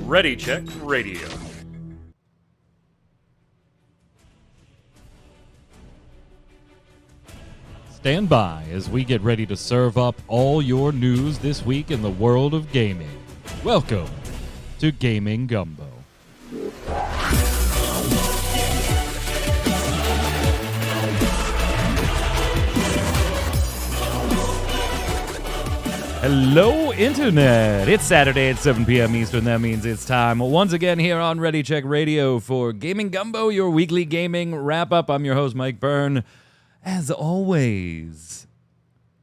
Ready Check Radio. Stand by as we get ready to serve up all your news this week in the world of gaming. Welcome to Gaming Gumbo. Hello, Internet! It's Saturday at 7 p.m. Eastern. That means it's time once again here on Ready Check Radio for Gaming Gumbo, your weekly gaming wrap-up. I'm your host, Mike Byrne. As always,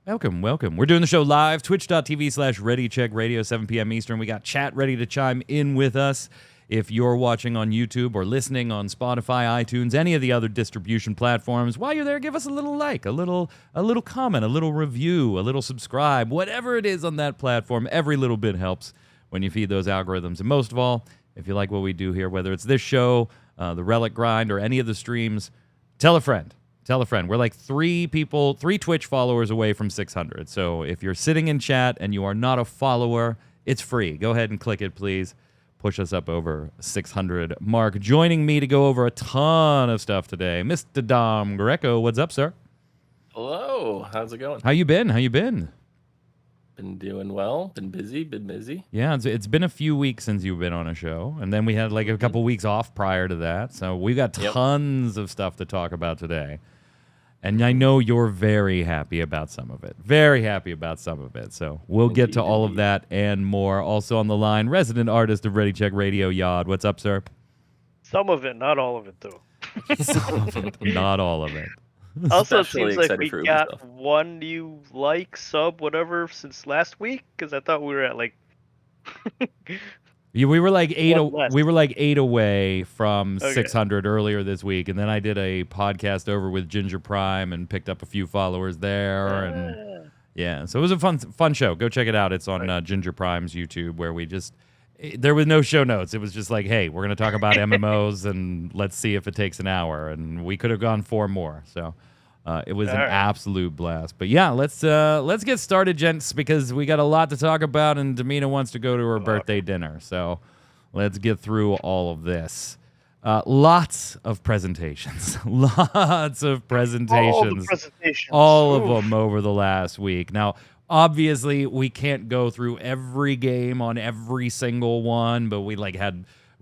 welcome. We're doing the show live, twitch.tv/Ready Check Radio, 7 p.m. Eastern. We got chat ready to chime in with us. If you're watching on YouTube or listening on Spotify, iTunes, any of the other distribution platforms, while you're there, give us a little like, a little comment, a little review, a little subscribe, whatever it is on that platform. Every little bit helps when you feed those algorithms. And most of all, if you like what we do here, whether it's this show, the Relic Grind, or any of the streams, tell a friend. Tell a friend. We're like three Twitch followers away from 600. So if you're sitting in chat and you are not a follower, it's free. Go ahead and click it, please. Push us up over 600 mark. Joining me to go over a ton of stuff today, Mr. Dom Greco. What's up, sir? Hello. How's it going? How you been? Been doing well. Been busy. Yeah, it's been a few weeks since you've been on a show, and then we had like a couple weeks off prior to that. So we got tons of stuff to talk about today. And I know you're very happy about some of it. So we'll get to all of that and more. Also on the line, resident artist of Ready Check Radio, Yod. What's up, sir? Some of it, not all of it, though. Some of it, not all of it. Also, it seems like we got one new sub, whatever, since last week, because I thought we were at like... Yeah, we were like eight away from 600 earlier this week, and then I did a podcast over with Ginger Prime and picked up a few followers there, and yeah, so it was a fun show. Go check it out. It's on Ginger Prime's YouTube, where there was no show notes. It was just like, hey, we're gonna talk about MMOs, and let's see if it takes an hour, and we could have gone 4 more. So. It was an absolute blast. But yeah, let's get started, gents, because we got a lot to talk about, and Damina wants to go to her birthday dinner. So let's get through all of this. Lots of presentations. All of them over the last week. Now, obviously, we can't go through every game on every single one, but we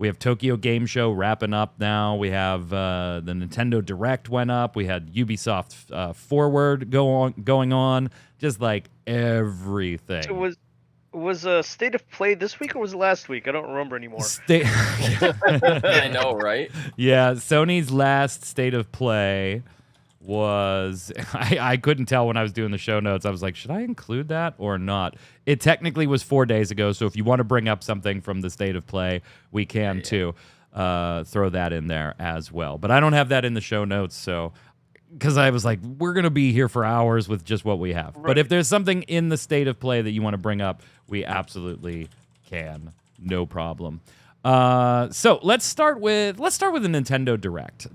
have Tokyo Game Show wrapping up now. We have the Nintendo Direct went up. We had Ubisoft Forward going on. Just like everything. So was a State of Play this week or was it last week? I don't remember anymore. I know, right? Yeah, Sony's last State of Play was... I couldn't tell when I was doing the show notes. I was like, should I include that or not? It technically was 4 days ago, so if you want to bring up something from the State of Play, we can too. Throw that in there as well. But I don't have that in the show notes, so... Because I was like, we're going to be here for hours with just what we have. Right. But if there's something in the State of Play that you want to bring up, we absolutely can. No problem. So let's start with the Nintendo Direct.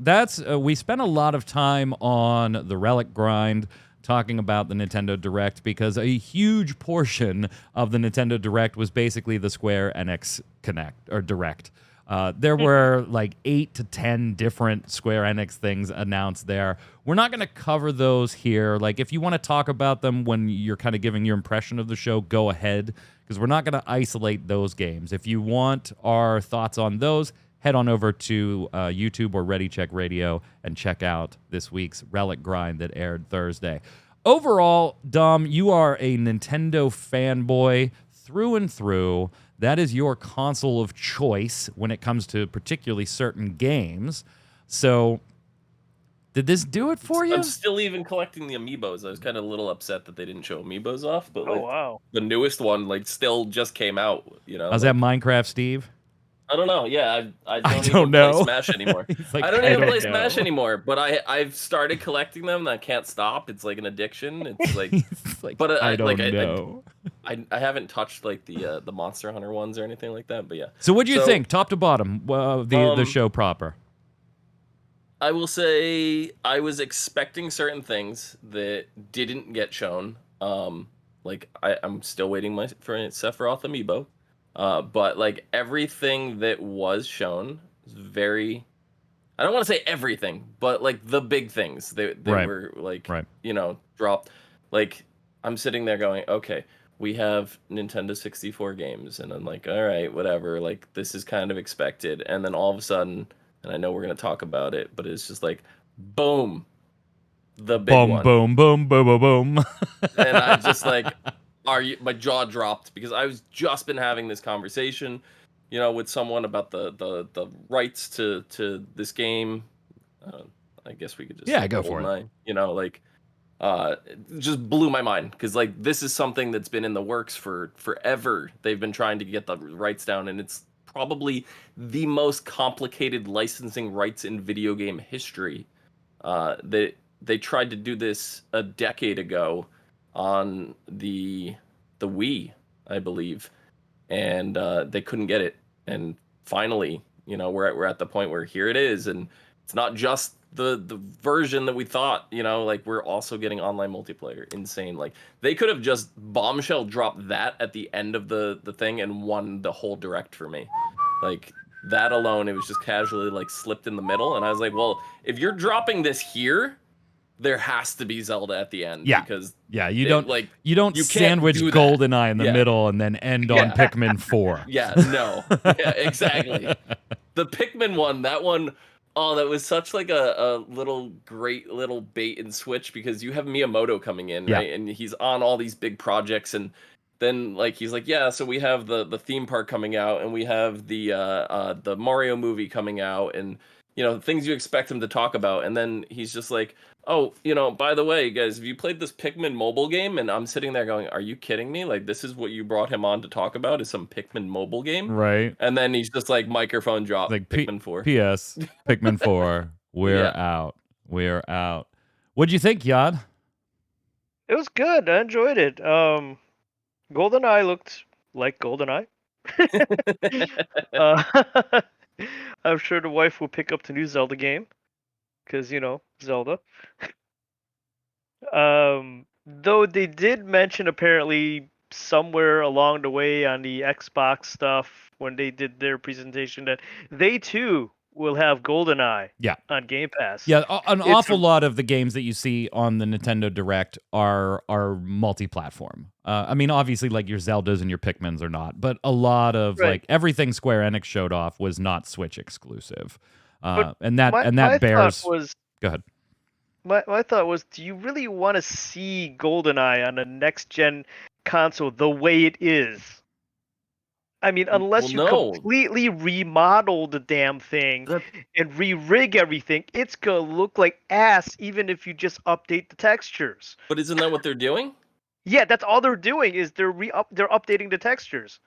We spent a lot of time on the Relic Grind talking about the Nintendo Direct because a huge portion of the Nintendo Direct was basically the Square Enix Direct. There were like 8 to 10 different Square Enix things announced there. We're not going to cover those here. Like, if you want to talk about them when you're kind of giving your impression of the show, go ahead, because we're not going to isolate those games. If you want our thoughts on those, head on over to YouTube or Ready Check Radio and check out this week's Relic Grind that aired Thursday. Overall, Dom, you are a Nintendo fanboy through and through. That is your console of choice when it comes to particularly certain games. So, did this do it for you? I'm still even collecting the amiibos. I was kind of a little upset that they didn't show amiibos off, but the newest one still just came out. Was that Minecraft Steve? I don't know. Yeah, I don't even play Smash anymore. I don't even play Smash anymore. But I've started collecting them. And I can't stop. It's like an addiction. It's like, but I don't know. I haven't touched like the Monster Hunter ones or anything like that. But yeah. So what do you think, top to bottom, the show proper? I will say I was expecting certain things that didn't get shown. Like I'm still waiting for Sephiroth amiibo. But like everything that was shown is very. I don't want to say everything, but like the big things that were like dropped. Like I'm sitting there going, okay, we have Nintendo 64 games, and I'm like, all right, whatever. Like this is kind of expected, and then all of a sudden, and I know we're gonna talk about it, but it's just like, boom, the big boom, one, boom, boom, boom, boom, boom, and I just like, my jaw dropped because I was just been having this conversation, with someone about the rights to this game. I guess we could just say go for it. Like it just blew my mind because like this is something that's been in the works for forever. They've been trying to get the rights down, and it's probably the most complicated licensing rights in video game history. They tried to do this a decade ago on the Wii, I believe, and they couldn't get it. And finally, we're at the point where here it is, and it's not just the version that we thought. Like we're also getting online multiplayer. Insane. Like they could have just bombshell dropped that at the end of the thing and won the whole direct for me. Like that alone, it was just casually like slipped in the middle, and I was like, well, if you're dropping this here, there has to be Zelda at the end. Because you don't sandwich do GoldenEye in the middle and then end on Pikmin 4. No. Yeah, exactly. The Pikmin one, that one, oh, that was such like a great little bait and switch because you have Miyamoto coming in, right? And he's on all these big projects, and then like he's like, yeah, so we have the theme park coming out, and we have the Mario movie coming out, and things you expect him to talk about, and then he's just like, oh, by the way, guys, have you played this Pikmin mobile game? And I'm sitting there going, are you kidding me? Like, this is what you brought him on to talk about, is some Pikmin mobile game? Right. And then he's just like, microphone drop, like Pikmin 4. P.S. Pikmin 4, we're out. We're out. What'd you think, Yad? It was good. I enjoyed it. GoldenEye looked like GoldenEye. I'm sure the wife will pick up the new Zelda game. Because, Zelda. Though they did mention apparently somewhere along the way on the Xbox stuff when they did their presentation that they too will have GoldenEye on Game Pass. Yeah, an awful lot of the games that you see on the Nintendo Direct are multi-platform. I mean, obviously, like your Zeldas and your Pikmins are not, but a lot of like everything Square Enix showed off was not Switch exclusive, and that bears. Go ahead. My thought was, do you really want to see GoldenEye on a next-gen console the way it is? I mean, unless you completely remodel the damn thing and re-rig everything, it's gonna look like ass even if you just update the textures. But isn't that what they're doing? Yeah, that's all they're doing is they're updating the textures.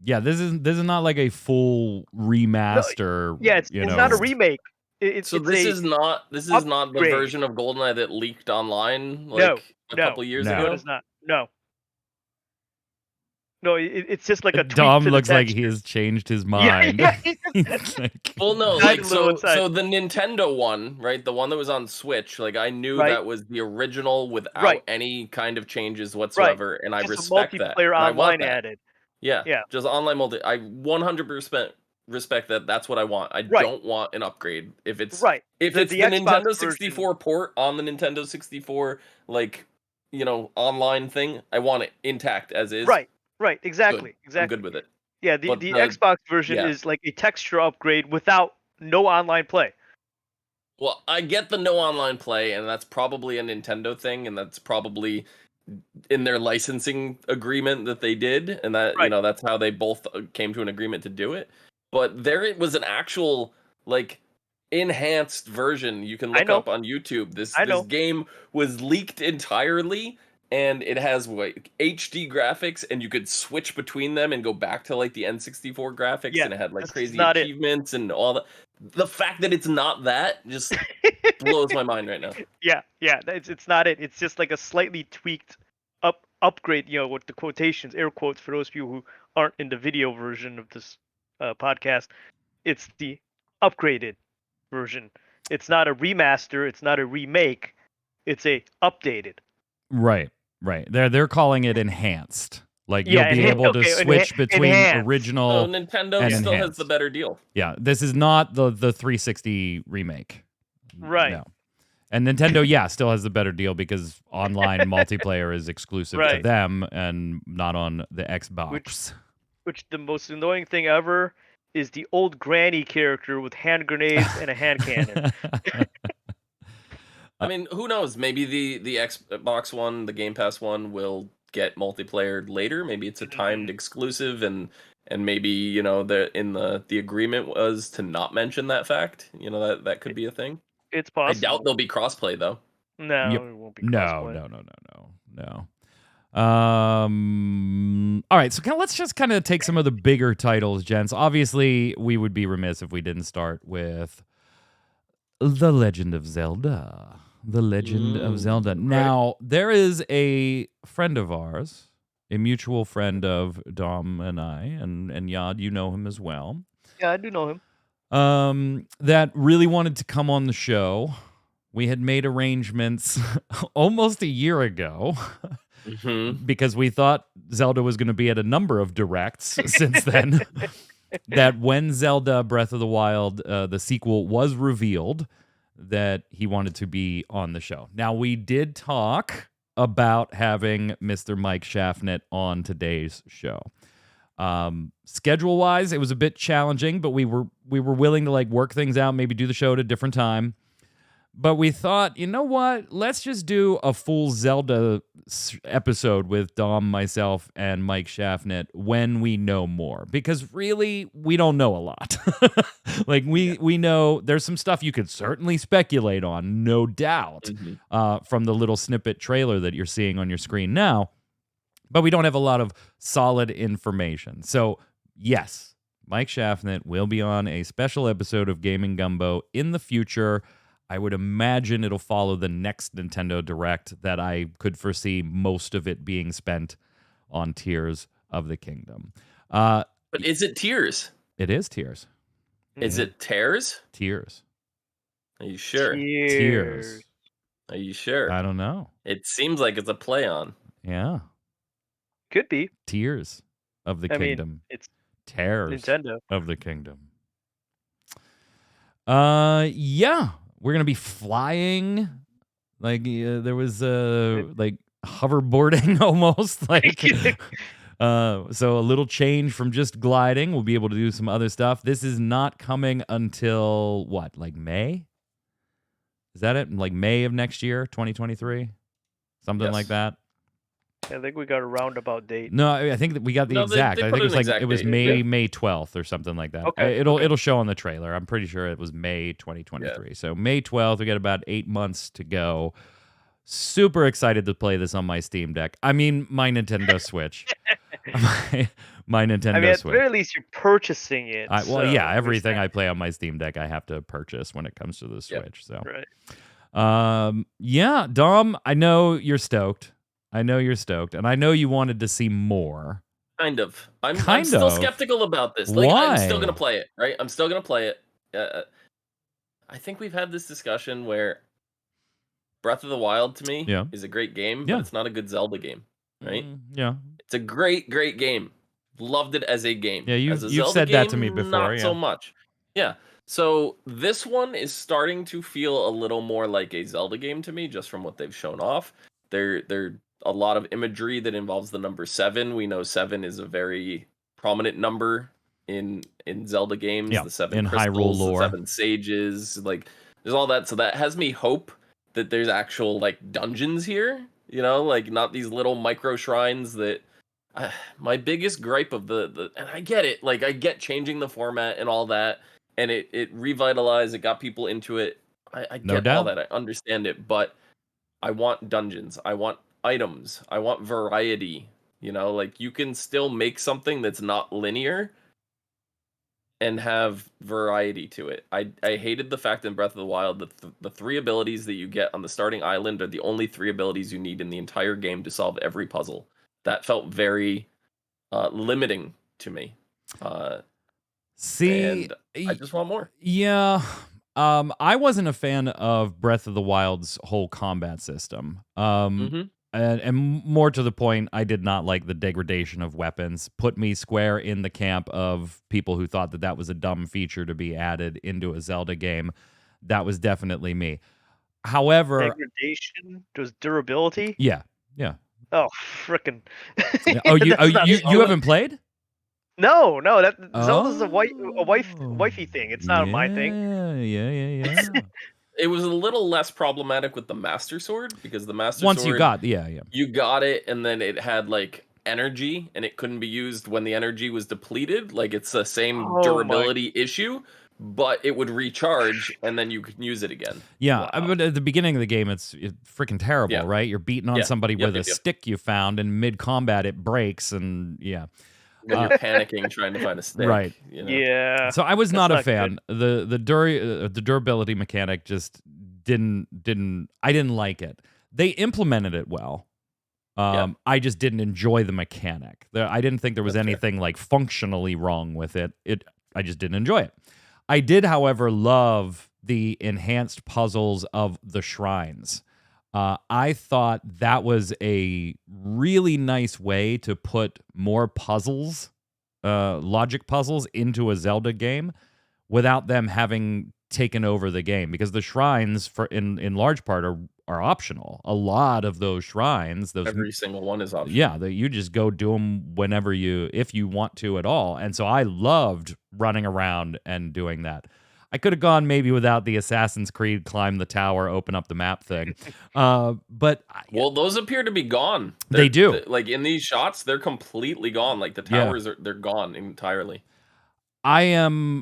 Yeah, this is not like a full remaster. No, it's not a remake. This is not the version of GoldenEye that leaked online a couple years ago. No, it is not. No, it's just like a tweak Dom to the looks like texture. he has changed his mind. Well, no, like so the Nintendo one, right? The one that was on Switch, like I knew that was the original without any kind of changes whatsoever, and I respect that. Multiplayer online added. Yeah, just online multi. I 100% respect that. That's what I want. I don't want an upgrade. If it's if it's the Nintendo 64 port on the Nintendo 64, like online thing, I want it intact as is. Right, exactly. I'm good with it. Yeah, the Xbox version is like a texture upgrade without no online play. Well, I get the no online play, and that's probably a Nintendo thing, and that's probably in their licensing agreement that they did, and that that's how they both came to an agreement to do it. But there was an actual like enhanced version you can look up on YouTube. This game was leaked entirely. And it has HD graphics, and you could switch between them and go back to like the N64 graphics, and it had like crazy achievements and all that. The fact that it's not that just blows my mind right now. Yeah, it's not it. It's just like a slightly tweaked upgrade, with the quotations, air quotes for those people who aren't in the video version of this podcast. It's the upgraded version. It's not a remaster. It's not a remake. It's a updated. Right. Right. They're calling it enhanced. Like you'll be able to switch between original Nintendo and still enhanced. has the better deal. Yeah, this is not the 360 remake. Right. No. And Nintendo, still has the better deal because online multiplayer is exclusive to them and not on the Xbox. Which the most annoying thing ever is the old granny character with hand grenades and a hand cannon. I mean, who knows? Maybe the Xbox one, the Game Pass one, will get multiplayer later. Maybe it's a timed exclusive, and maybe the agreement was to not mention that fact. That could be a thing. It's possible. I doubt there'll be crossplay though. No, it won't be crossplay. No. All right, so let's just kind of take some of the bigger titles, gents. Obviously, we would be remiss if we didn't start with The Legend of Zelda. The Legend of Zelda. Now, there is a friend of ours, a mutual friend of Dom and I, and Yad, you know him as well. Yeah, I do know him. That really wanted to come on the show. We had made arrangements almost a year ago because we thought Zelda was going to be at a number of directs since then. That when Zelda Breath of the Wild, the sequel, was revealed, that he wanted to be on the show. Now, we did talk about having Mr. Mike Schaffnet on today's show. Schedule-wise, it was a bit challenging, but we were willing to work things out, maybe do the show at a different time. But we thought, you know what? Let's just do a full Zelda episode with Dom, myself, and Mike Schaffnet when we know more. Because really, we don't know a lot. We know there's some stuff you could certainly speculate on, no doubt, from the little snippet trailer that you're seeing on your screen now. But we don't have a lot of solid information. So, yes, Mike Schaffnet will be on a special episode of Gaming Gumbo in the future. I would imagine it'll follow the next Nintendo Direct that I could foresee most of it being spent on Tears of the Kingdom. But is it Tears? It is Tears. Is it Tears? Tears. Are you sure? Tears. Are you sure? I don't know. It seems like it's a play on. Yeah. Could be. Tears of the Kingdom. It's Tears Nintendo of the Kingdom. Yeah. We're going to be flying. There was hoverboarding almost. So a little change from just gliding. We'll be able to do some other stuff. This is not coming until what? May? Is that it? May of next year, 2023? Something like that. I think we got a roundabout date. No, I think that we got the exact. I think it was May 12th or something like that. Okay. It'll show on the trailer. I'm pretty sure it was May 2023. Yeah. So May 12th, we got about 8 months to go. Super excited to play this on my Steam Deck. I mean, my Nintendo Switch. my Nintendo Switch. At the very least, you're purchasing it. Everything I play on my Steam Deck, I have to purchase when it comes to the Switch. So, right. Dom, I know you're stoked. And I know you wanted to see more. Kind of. I'm still skeptical about this. Why? I'm still going to play it, right? I'm still going to play it. I think we've had this discussion where Breath of the Wild, to me, is a great game, but it's not a good Zelda game, right? Yeah. It's a great, great game. Loved it as a game. Yeah, you've game, said that to me before. Not so much. Yeah. So this one is starting to feel a little more like a Zelda game to me, just from what they've shown off. They're a lot of imagery that involves the number 7. We know 7 is a very prominent number in Zelda games. Yeah, the 7 in crystals, Hyrule lore. The 7 sages, there's all that. So that has me hope that there's actual dungeons here. Not these little micro shrines that. My biggest gripe of the and I get it. I get changing the format and all that, and it revitalized. It got people into it. I get all that. I understand it, but I want dungeons. I want items. I want variety. You can still make something that's not linear and have variety to it. I hated the fact in Breath of the Wild that the 3 abilities that you get on the starting island are the only 3 abilities you need in the entire game to solve every puzzle. That felt very limiting to me. And I just want more. Yeah. I wasn't a fan of Breath of the Wild's whole combat system. And more to the point, I did not like the degradation of weapons. Put me square in the camp of people who thought that was a dumb feature to be added into a Zelda game. That was definitely me. However, degradation was durability. Yeah. Oh, frickin'. Oh, you haven't played? No, that Zelda's a wifey thing. It's not my thing. Yeah. It was a little less problematic with the Master Sword because the Master Sword. You got, you got it, and then it had like energy, and it couldn't be used when the energy was depleted. Like it's the same durability issue, but it would recharge, and then you could use it again. Yeah, but at the beginning of the game, it's freaking terrible, right? You're beating on somebody with a stick you found, and mid-combat it breaks, and And you're panicking trying to find a stick. Right. You know? Yeah. So I was not a fan. Good. The durability mechanic just didn't I didn't like it. They implemented it well. I just didn't enjoy the mechanic. I didn't think there was anything like functionally wrong with it. I just didn't enjoy it. I did, however, love the enhanced puzzles of the shrines. I thought that was a really nice way to put more puzzles, logic puzzles, into a Zelda game without them having taken over the game, because the shrines, in large part, are optional. A lot of those shrines, every single one is optional. Yeah, you just go do them whenever if you want to at all. And so I loved running around and doing that. I could have gone maybe without the Assassin's Creed climb the tower, open up the map thing. But those appear to be gone. They do. Like in these shots, they're completely gone. Like the towers they're gone entirely. And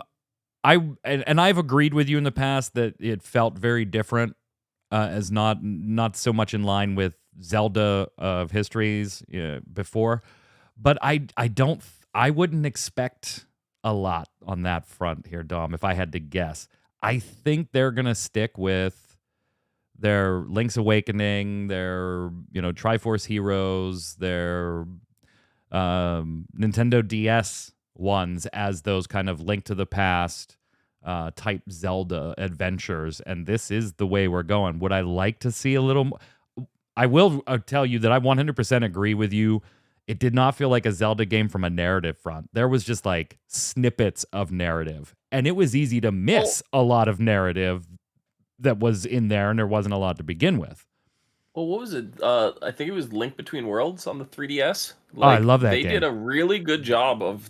I've agreed with you in the past that it felt very different, as not so much in line with Zelda of histories before. But I wouldn't expect a lot on that front here, Dom, if I had to guess. I think they're going to stick with their Link's Awakening, their Triforce Heroes, their Nintendo DS ones as those kind of Link to the Past type Zelda adventures, and this is the way we're going. Would I like to see a little more? I will tell you that I 100% agree with you. It did not feel like a Zelda game from a narrative front. There was just like snippets of narrative, and it was easy to miss a lot of narrative that was in there, and there wasn't a lot to begin with. Well, what was it? I think it was Link Between Worlds on the 3DS. I love that game. They did a really good job of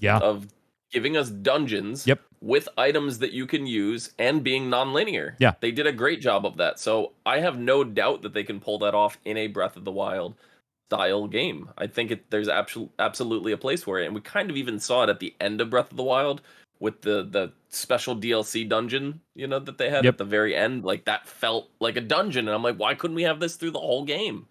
giving us dungeons with items that you can use and being non-linear. Yeah. They did a great job of that. So I have no doubt that they can pull that off in a Breath of the Wild style game. I think there's absolutely a place for it. And we kind of even saw it at the end of Breath of the Wild with the special DLC dungeon, that they had at the very end. Like that felt like a dungeon. And I'm like, why couldn't we have this through the whole game?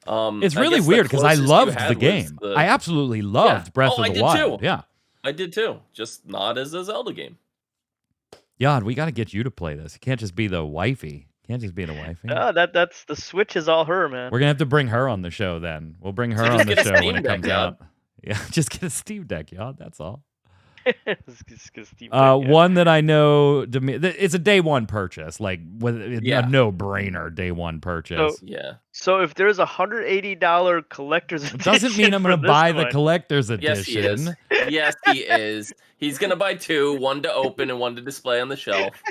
It's really weird because I loved the game. I absolutely loved Breath of the Wild. Too. Yeah. I did too. Just not as a Zelda game. Yeah, we got to get you to play this. It can't just be the wifey. Can't just be the wifey. No, that's the Switch is all her, man. We're gonna have to bring her on the show then. We'll bring her on the show when it comes out. Yeah, just get a Steam Deck, y'all. That's all. One that I know, it's a day one purchase, like a no-brainer day one purchase. So if there's $180 collector's edition, it doesn't mean I'm going to buy the collector's edition. Yes, he is. He's going to buy two, one to open and one to display on the shelf.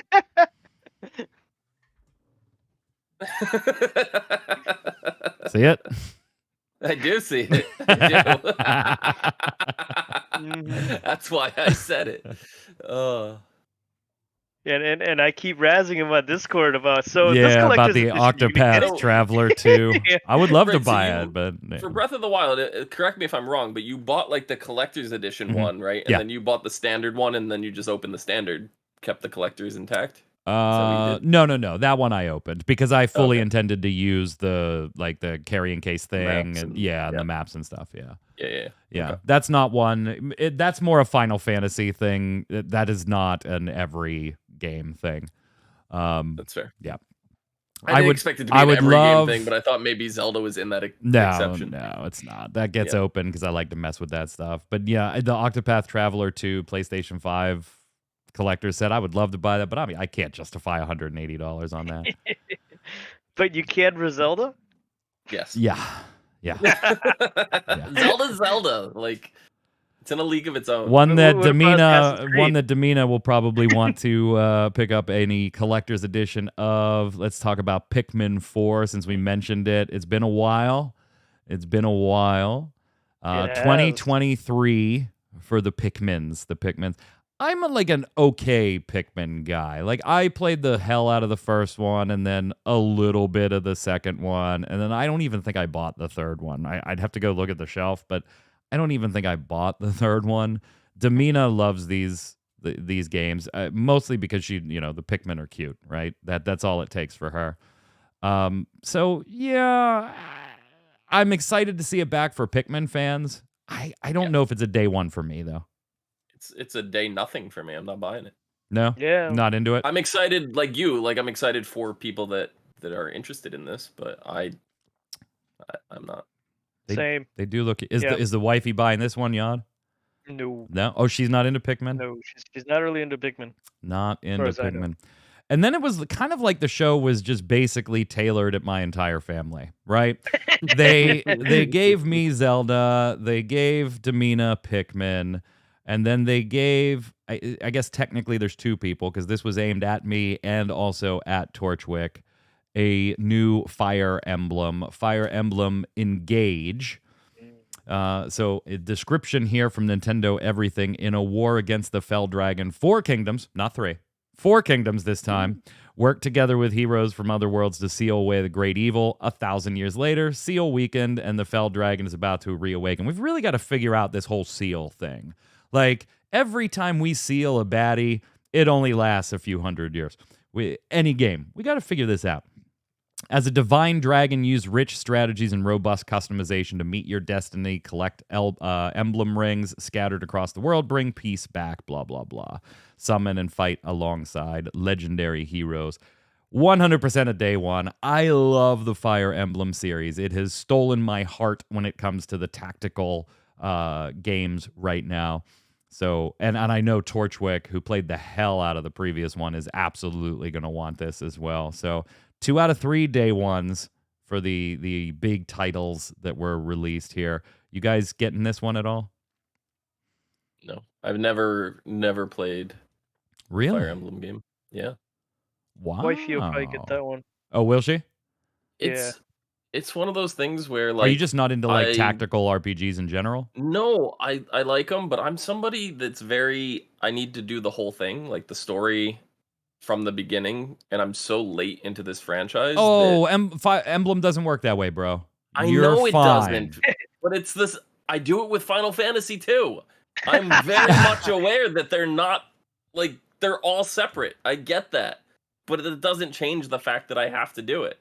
See it? I do see it. I do. That's why I said it. And I keep razzing him on Discord about this about the Octopath Traveler 2. I would love to buy it, but for Breath of the Wild, correct me if I'm wrong, but you bought like the collector's edition one, right? And then you bought the standard one, and then you just opened the standard, kept the collectors intact. No. That one I opened because I fully intended to use the carrying case thing, and the maps and stuff. Yeah. Okay. That's not one. That's more a Final Fantasy thing. That is not an every game thing. That's fair. Yeah. I didn't expect it to be an every game thing, but I thought maybe Zelda was in that exception. No, it's not. That gets open because I like to mess with that stuff. But yeah, the Octopath Traveler 2 PlayStation 5 collector set, I would love to buy that, but I can't justify $180 on that. But you can for Zelda? Yes. Yeah. Yeah. Zelda. Like, it's in a league of its own. One that Demina will probably want to pick up any collector's edition of. Let's talk about Pikmin 4 since we mentioned it. It's been a while. 2023 for the Pikmins. I'm like an okay Pikmin guy. Like, I played the hell out of the first one and then a little bit of the second one. And then I don't even think I bought the third one. I'd have to go look at the shelf, but I don't even think I bought the third one. Demina loves these games, mostly because the Pikmin are cute, right? That's all it takes for her. So, yeah, I'm excited to see it back for Pikmin fans. I don't know if it's a day one for me, though. It's a day nothing for me. I'm not buying it. No? Yeah. Not into it? I'm excited like you. Like, I'm excited for people that are interested in this, but I'm not. Same. They do look... Is the wifey buying this one, Yod? No. No? Oh, she's not into Pikmin? No, she's not really into Pikmin. Not into Pikmin. And then it was kind of like the show was just basically tailored at my entire family, right? They gave me Zelda, they gave Demina Pikmin, and then they gave, I guess technically there's two people, because this was aimed at me and also at Torchwick, a new Fire Emblem Engage. So a description here from Nintendo Everything: in a war against the Fell Dragon, 4 kingdoms, not 3, 4 kingdoms this time, work together with heroes from other worlds to seal away the great evil. 1,000 years later, Seal weakened and the Fell Dragon is about to reawaken. We've really got to figure out this whole Seal thing. Like, every time we seal a baddie, it only lasts a few hundred years. Any game, we got to figure this out. As a divine dragon, use rich strategies and robust customization to meet your destiny, collect emblem rings scattered across the world, bring peace back, blah, blah, blah. Summon and fight alongside legendary heroes. 100% of day one. I love the Fire Emblem series. It has stolen my heart when it comes to the tactical games right now. So, and I know Torchwick, who played the hell out of the previous one, is absolutely going to want this as well. So, 2 out of 3 day ones for the big titles that were released here. You guys getting this one at all? No, I've never played Fire Emblem game. Yeah. Wow. Wifey will probably get that one. Oh, will she? It's one of those things where, like, are you just not into like tactical RPGs in general? No, I like them, but I'm somebody that's very, I need to do the whole thing, like the story from the beginning, and I'm so late into this franchise. Oh, Emblem doesn't work that way, bro. You're know it fine. Doesn't, but it's this. I do it with Final Fantasy too. I'm very much aware that they're not, like, they're all separate. I get that, but it doesn't change the fact that I have to do it.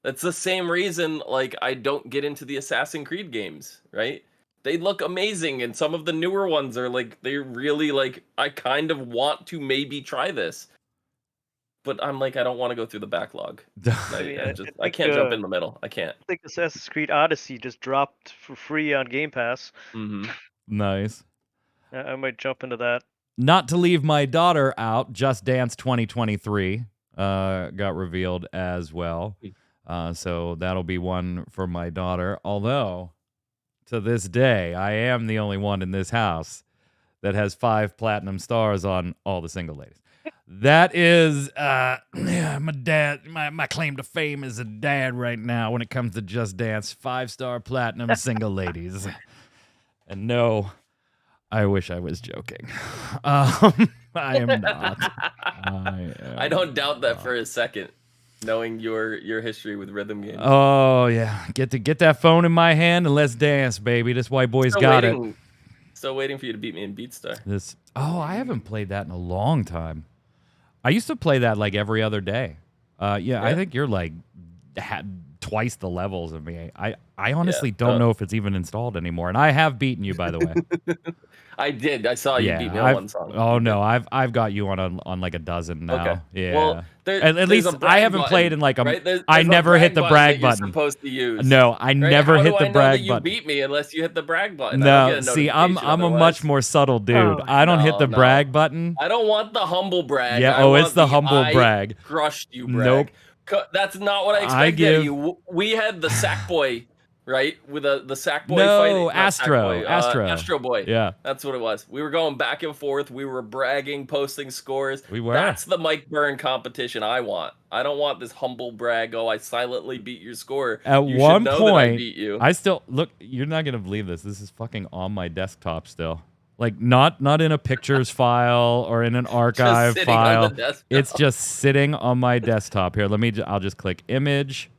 That's the same reason, like, I don't get into the Assassin's Creed games, right? They look amazing, and some of the newer ones are, like, they really, like, I kind of want to maybe try this. But I'm like, I don't want to go through the backlog. I can't jump in the middle. I can't. I think Assassin's Creed Odyssey just dropped for free on Game Pass. Mm-hmm. Nice. I might jump into that. Not to leave my daughter out, Just Dance 2023 got revealed as well. So that'll be one for my daughter. Although, to this day, I am the only one in this house that has 5 platinum stars on all the single ladies. That is my dad. My claim to fame as a dad right now when it comes to Just Dance. 5-star platinum single ladies. And no, I wish I was joking. I am not. I don't doubt that for a second, knowing your history with rhythm games. Oh yeah, get that phone in my hand and let's dance, baby. This white boy's got it. Still waiting for you to beat me in Beatstar. I haven't played that in a long time. I used to play that like every other day. Yeah, I think you're like twice the levels of me. I honestly don't know if it's even installed anymore, and I have beaten you, by the way. I did. I saw you beat me on one song. Oh no, I've got you on like a dozen now. Okay. Yeah. Well, at least I haven't played in like a. Right? There's I never hit the brag button. You're supposed to use. No, I never hit the brag button. You beat me unless you hit the brag button. No, see, I'm a much more subtle dude. I don't hit the brag button. I don't want the humble brag. Yeah. It's the humble brag. Crushed you brag. Nope. That's not what I expected of you. We had the Sackboy right? With the Sackboy no, fight. Astro Boy. Yeah, that's what it was. We were going back and forth. We were bragging, posting scores. We were. That's the Mike Byrne competition I want. I don't want this humble brag. Oh, I silently beat your score. At you one should know point, that I beat you. I still look. You're not gonna believe this. This is fucking on my desktop still. Like not in a pictures file or in an archive file. It's just sitting on my desktop here. I'll just click image,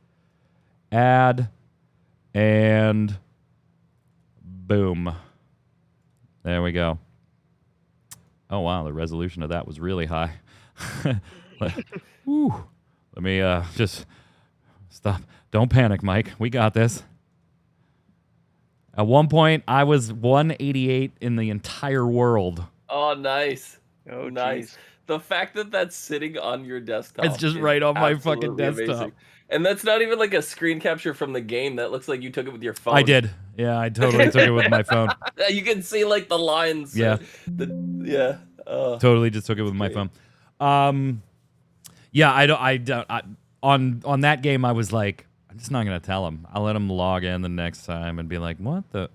add, and boom. There we go. Oh wow, the resolution of that was really high. Whew. Let me just stop. Don't panic, Mike. We got this. At one point, I was 188 in the entire world. Oh, nice. Oh, nice. Geez. The fact that that's sitting on your desktop. It's just right on my fucking desktop. Amazing. And that's not even like a screen capture from the game. That looks like you took it with your phone. I did. Yeah, I totally took it with my phone. You can see like the lines. Yeah. Totally just took it with my phone. Yeah, on that game, I was like, I'm just not going to tell him. I'll let him log in the next time and be like, what the?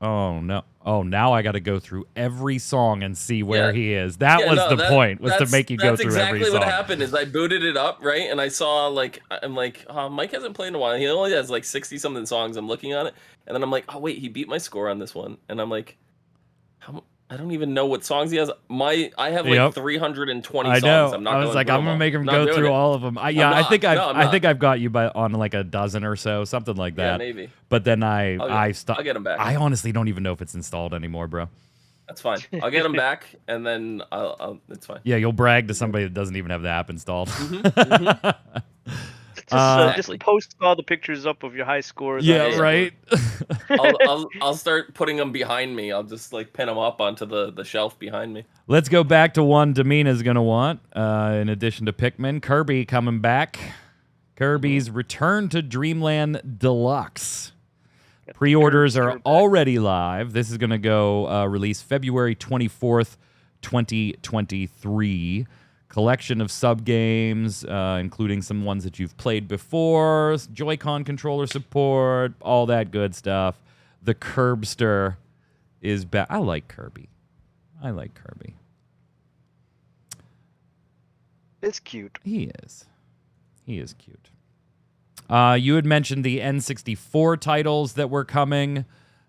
Oh, no. Oh, now I got to go through every song and see where he is. That was the point, was to make you go through every song. That's exactly what happened is I booted it up, right? And I saw, like, I'm like, oh, Mike hasn't played in a while. He only has, like, 60-something songs. I'm looking on it. And then I'm like, oh, wait, he beat my score on this one. And I'm like, I don't even know what songs he has. I have like 320 songs. I know. I'm not I was like, I'm gonna make him go through all of them. I think I've got you on like a dozen or so, something like that. Yeah, maybe. But then I stopped. I'll get him back. I honestly don't even know if it's installed anymore, bro. That's fine. I'll get him back, and then it's fine. Yeah, you'll brag to somebody that doesn't even have the app installed. Just post all the pictures up of your high scores. Yeah, right. I'll start putting them behind me. I'll just like pin them up onto the shelf behind me. Let's go back to one Damina's gonna want. In addition to Pikmin, Kirby coming back. Kirby's Return to Dreamland Deluxe. Pre-orders are already live. This is gonna go release February 24th, 2023. Collection of sub-games, including some ones that you've played before, Joy-Con controller support, all that good stuff. The Curbster is back. I like Kirby. It's cute. He is cute. You had mentioned the N64 titles that were coming.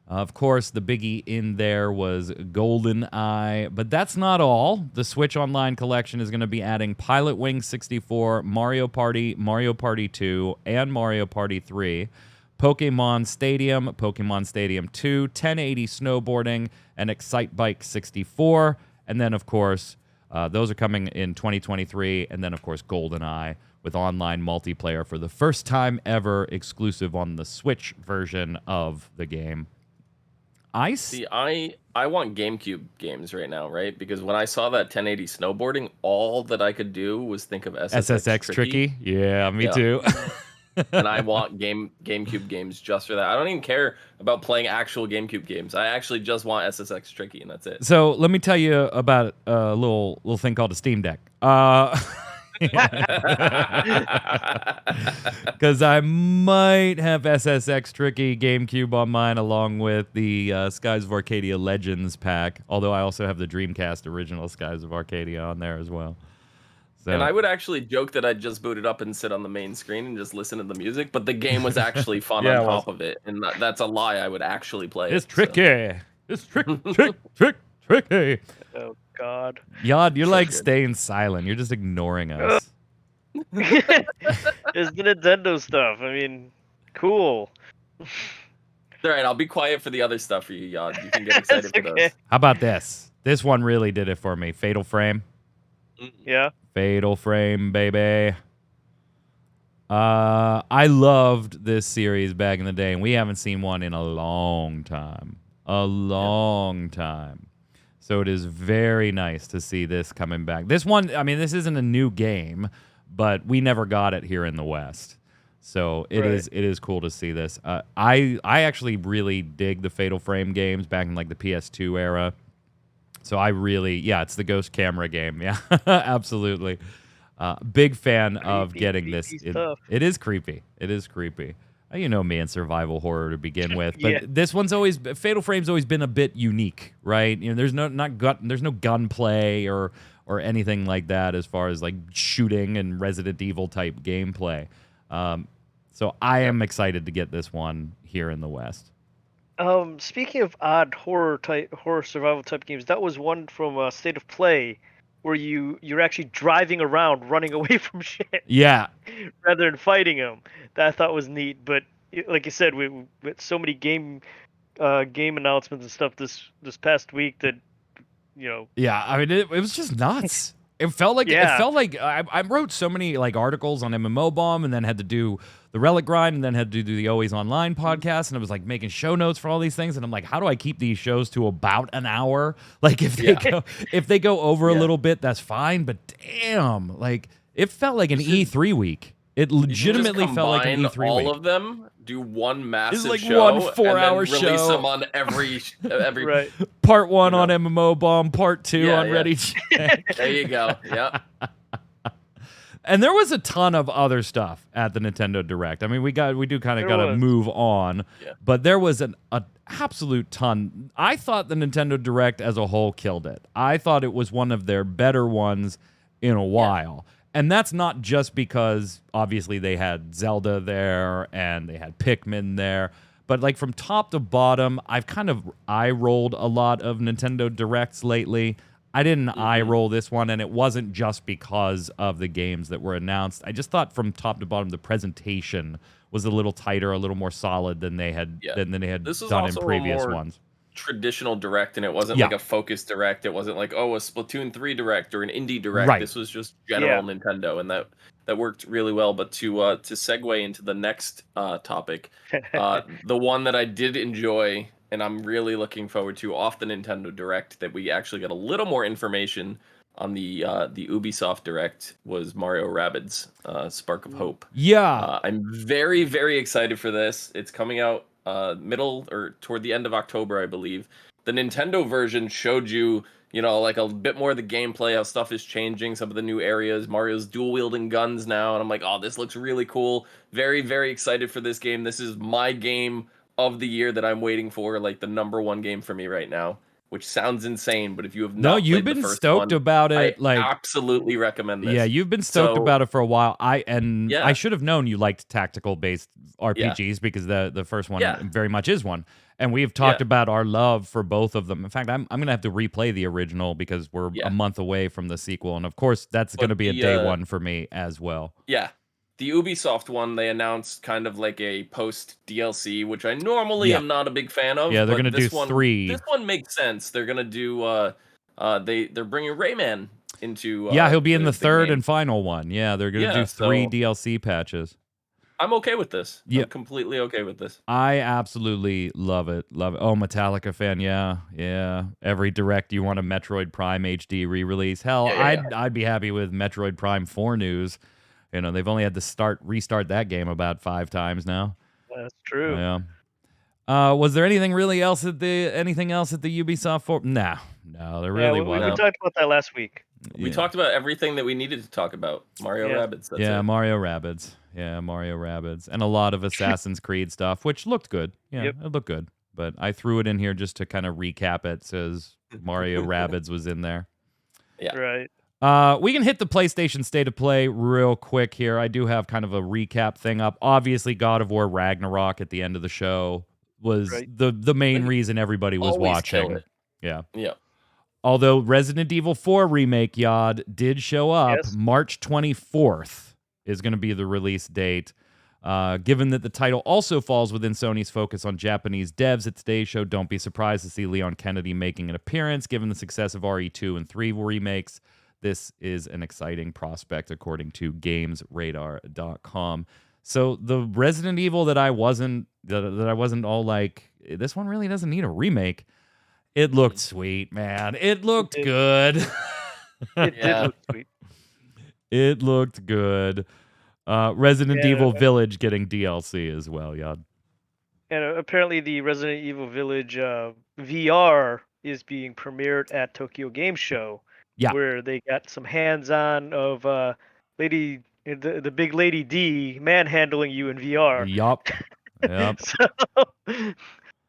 Of course, the biggie in there was GoldenEye, but that's not all. The Switch Online collection is going to be adding Pilot Wing 64, Mario Party, Mario Party 2, and Mario Party 3, Pokemon Stadium 2, 1080 Snowboarding, and Excite Bike 64. And then, of course, those are coming in 2023. And then, of course, GoldenEye with online multiplayer for the first time ever, exclusive on the Switch version of the game. I want GameCube games right now, right? Because when I saw that 1080 snowboarding, all that I could do was think of SSX Tricky. Yeah, me too. And I want GameCube games just for that. I don't even care about playing actual GameCube games. I actually just want SSX Tricky, and that's it. So let me tell you about a little thing called a Steam Deck. Because I might have SSX Tricky GameCube on mine along with the Skies of Arcadia Legends pack, although I also have the Dreamcast original Skies of Arcadia on there as well. So. And I would actually joke that I'd just boot it up and sit on the main screen and just listen to the music, but the game was actually fun on top of it, and that's a lie. I would actually play It's tricky. So. It's tricky. Oh, God. Yod, you're like staying silent. You're just ignoring us. It's the Nintendo stuff. I mean, cool. All right, I'll be quiet for the other stuff for you, Yod. You can get excited for those. How about this? This one really did it for me. Fatal Frame. Yeah. Fatal Frame, baby. I loved this series back in the day, and we haven't seen one in a long time. So it is very nice to see this coming back. This one, I mean, this isn't a new game, but we never got it here in the West. So it is cool to see this. I actually really dig the Fatal Frame games back in like the PS2 era. So I really, it's the Ghost Camera game. Yeah, absolutely. Big fan of getting this. It is creepy. You know me and survival horror to begin with, but this one's always Fatal Frame's always been a bit unique, right? You know, there's no gunplay or anything like that as far as like shooting and Resident Evil type gameplay. So I am excited to get this one here in the West. Speaking of odd horror survival type games, that was one from State of Play where you're actually driving around, running away from shit. Yeah. Rather than fighting them. That I thought was neat. But like you said, with so many game announcements and stuff this past week that, you know. Yeah, I mean, it was just nuts. It felt like I wrote so many like articles on MMO Bomb, and then had to do the Relic Grind, and then had to do the Always Online podcast, and I was like making show notes for all these things, and I'm like, how do I keep these shows to about an hour? Like if they go over a little bit, that's fine, but damn, like it felt like an E3 week. It legitimately felt like an E3 week. All of them, do one massive like show, one 4-hour show. Release them on every right. Part 1 on MMO Bomb, part 2 on Ready Check. There you go. Yeah. And there was a ton of other stuff at the Nintendo Direct. I mean, we do kind of got to move on, but there was an absolute ton. I thought the Nintendo Direct as a whole killed it. I thought it was one of their better ones in a while. And that's not just because, obviously, they had Zelda there and they had Pikmin there. But, like, from top to bottom, I've kind of eye-rolled a lot of Nintendo Directs lately. I didn't eye-roll this one, and it wasn't just because of the games that were announced. I just thought from top to bottom, the presentation was a little tighter, a little more solid than they had done in previous ones. Traditional Direct, and it wasn't like a focus Direct. It wasn't like, oh, a Splatoon 3 Direct or an indie Direct. Right. This was just general Nintendo, and that worked really well. But to segue into the next topic, the one that I did enjoy and I'm really looking forward to off the Nintendo Direct that we actually got a little more information on the Ubisoft Direct was Mario Rabbids Spark of Hope. Yeah. I'm very, very excited for this. It's coming out middle or toward the end of October, I believe. The Nintendo version showed you, like a bit more of the gameplay, how stuff is changing, some of the new areas. Mario's dual-wielding guns now, and I'm like, oh, this looks really cool. Very, very excited for this game. This is my game of the year that I'm waiting for, like the #1 game for me right now, which sounds insane, but if you have not you've been stoked about it. I absolutely recommend this. Yeah, you've been stoked about it for a while. I should have known you liked tactical-based RPGs because the first one very much is one. And we've talked about our love for both of them. In fact, I'm going to have to replay the original because we're a month away from the sequel. And of course, that's going to be a day one for me as well. Yeah. The Ubisoft one, they announced kind of like a post DLC, which I normally am not a big fan of. Yeah, they're going to do 3. This one makes sense. They're going to do, they're bringing Rayman into he'll be in the third and final one. Yeah, they're going to do 3 DLC patches. I'm okay with this. I'm completely okay with this. I absolutely love it. Love it. Oh, Metallica fan, yeah. Every Direct you want a Metroid Prime HD re-release. Hell, I'd be happy with Metroid Prime 4 news. They've only had to restart that game about 5 times now. That's true. Yeah. Was there anything else at the Ubisoft Forward? No, there really wasn't. We talked about that last week. We talked about everything that we needed to talk about. Mario Rabbids. Mario Rabbids. Yeah, Mario Rabbids. And a lot of Assassin's Creed stuff, which looked good. Yeah, it looked good. But I threw it in here just to kind of recap it, says Mario Rabbids was in there. Yeah. Right. We can hit the PlayStation State of Play real quick here. I do have kind of a recap thing up. Obviously, God of War Ragnarok at the end of the show was the main reason everybody was watching. Yeah. Although Resident Evil 4 Remake, Yod, did show up. Yes. March 24th is going to be the release date. Given that the title also falls within Sony's focus on Japanese devs at today's show, don't be surprised to see Leon Kennedy making an appearance. Given the success of RE2 and 3 remakes, this is an exciting prospect, according to GamesRadar.com. So the Resident Evil that I wasn't all like, this one really doesn't need a remake. It looked sweet, man. It looked good. It did look sweet. It looked good. Resident Evil Village getting DLC as well, Yad. And apparently the Resident Evil Village VR is being premiered at Tokyo Game Show. Yeah. Where they got some hands-on of the big Lady D manhandling you in VR. Yup. Yep. So,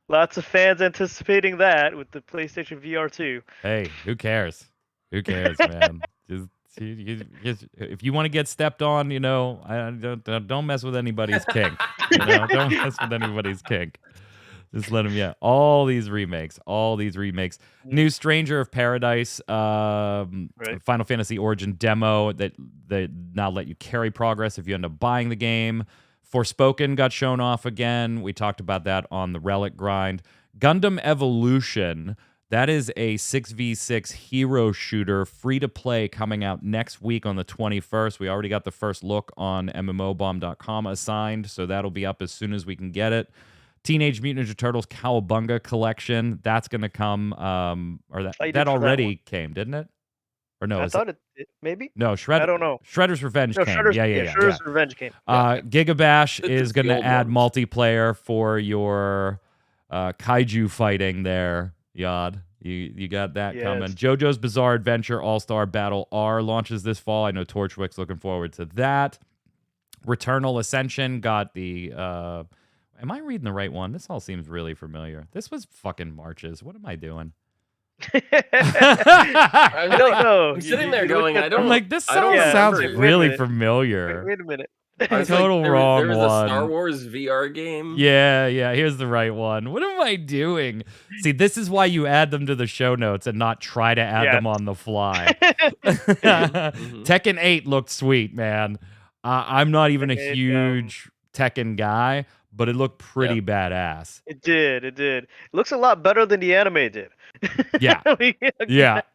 lots of fans anticipating that with the PlayStation VR 2. Hey, who cares? Who cares, man? If you want to get stepped on, don't mess with anybody's kink. Don't mess with anybody's kink. Just let them, all these remakes. New Stranger of Paradise, Right. Final Fantasy Origin demo that they now let you carry progress if you end up buying the game. Forspoken got shown off again. We talked about that on the Relic grind. Gundam Evolution, that is a 6v6 hero shooter, free to play, coming out next week on the 21st. We already got the first look on mmobomb.com assigned, so that'll be up as soon as we can get it. Teenage Mutant Ninja Turtles Cowabunga collection, that's going to come, or that already came, didn't it? Or no? I thought it maybe. No, I don't know. Shredder's Revenge came. Shredder's Revenge came. Gigabash is going to add multiplayer for your kaiju fighting there, Yod. You got that coming. JoJo's Bizarre Adventure All-Star Battle R launches this fall. I know Torchwick's looking forward to that. Returnal Ascension got the... am I reading the right one? This all seems really familiar. This was fucking Marches. What am I doing? I don't know. I'm sitting there going, I'm like, this sounds really familiar. Wait a minute. Total wrong there was one. A Star Wars VR game. Yeah. Here's the right one. What am I doing? See, this is why you add them to the show notes and not try to add them on the fly. Tekken 8 looked sweet, man. I'm not even a huge Tekken guy, but it looked pretty badass. It did. It looks a lot better than the anime did. Yeah,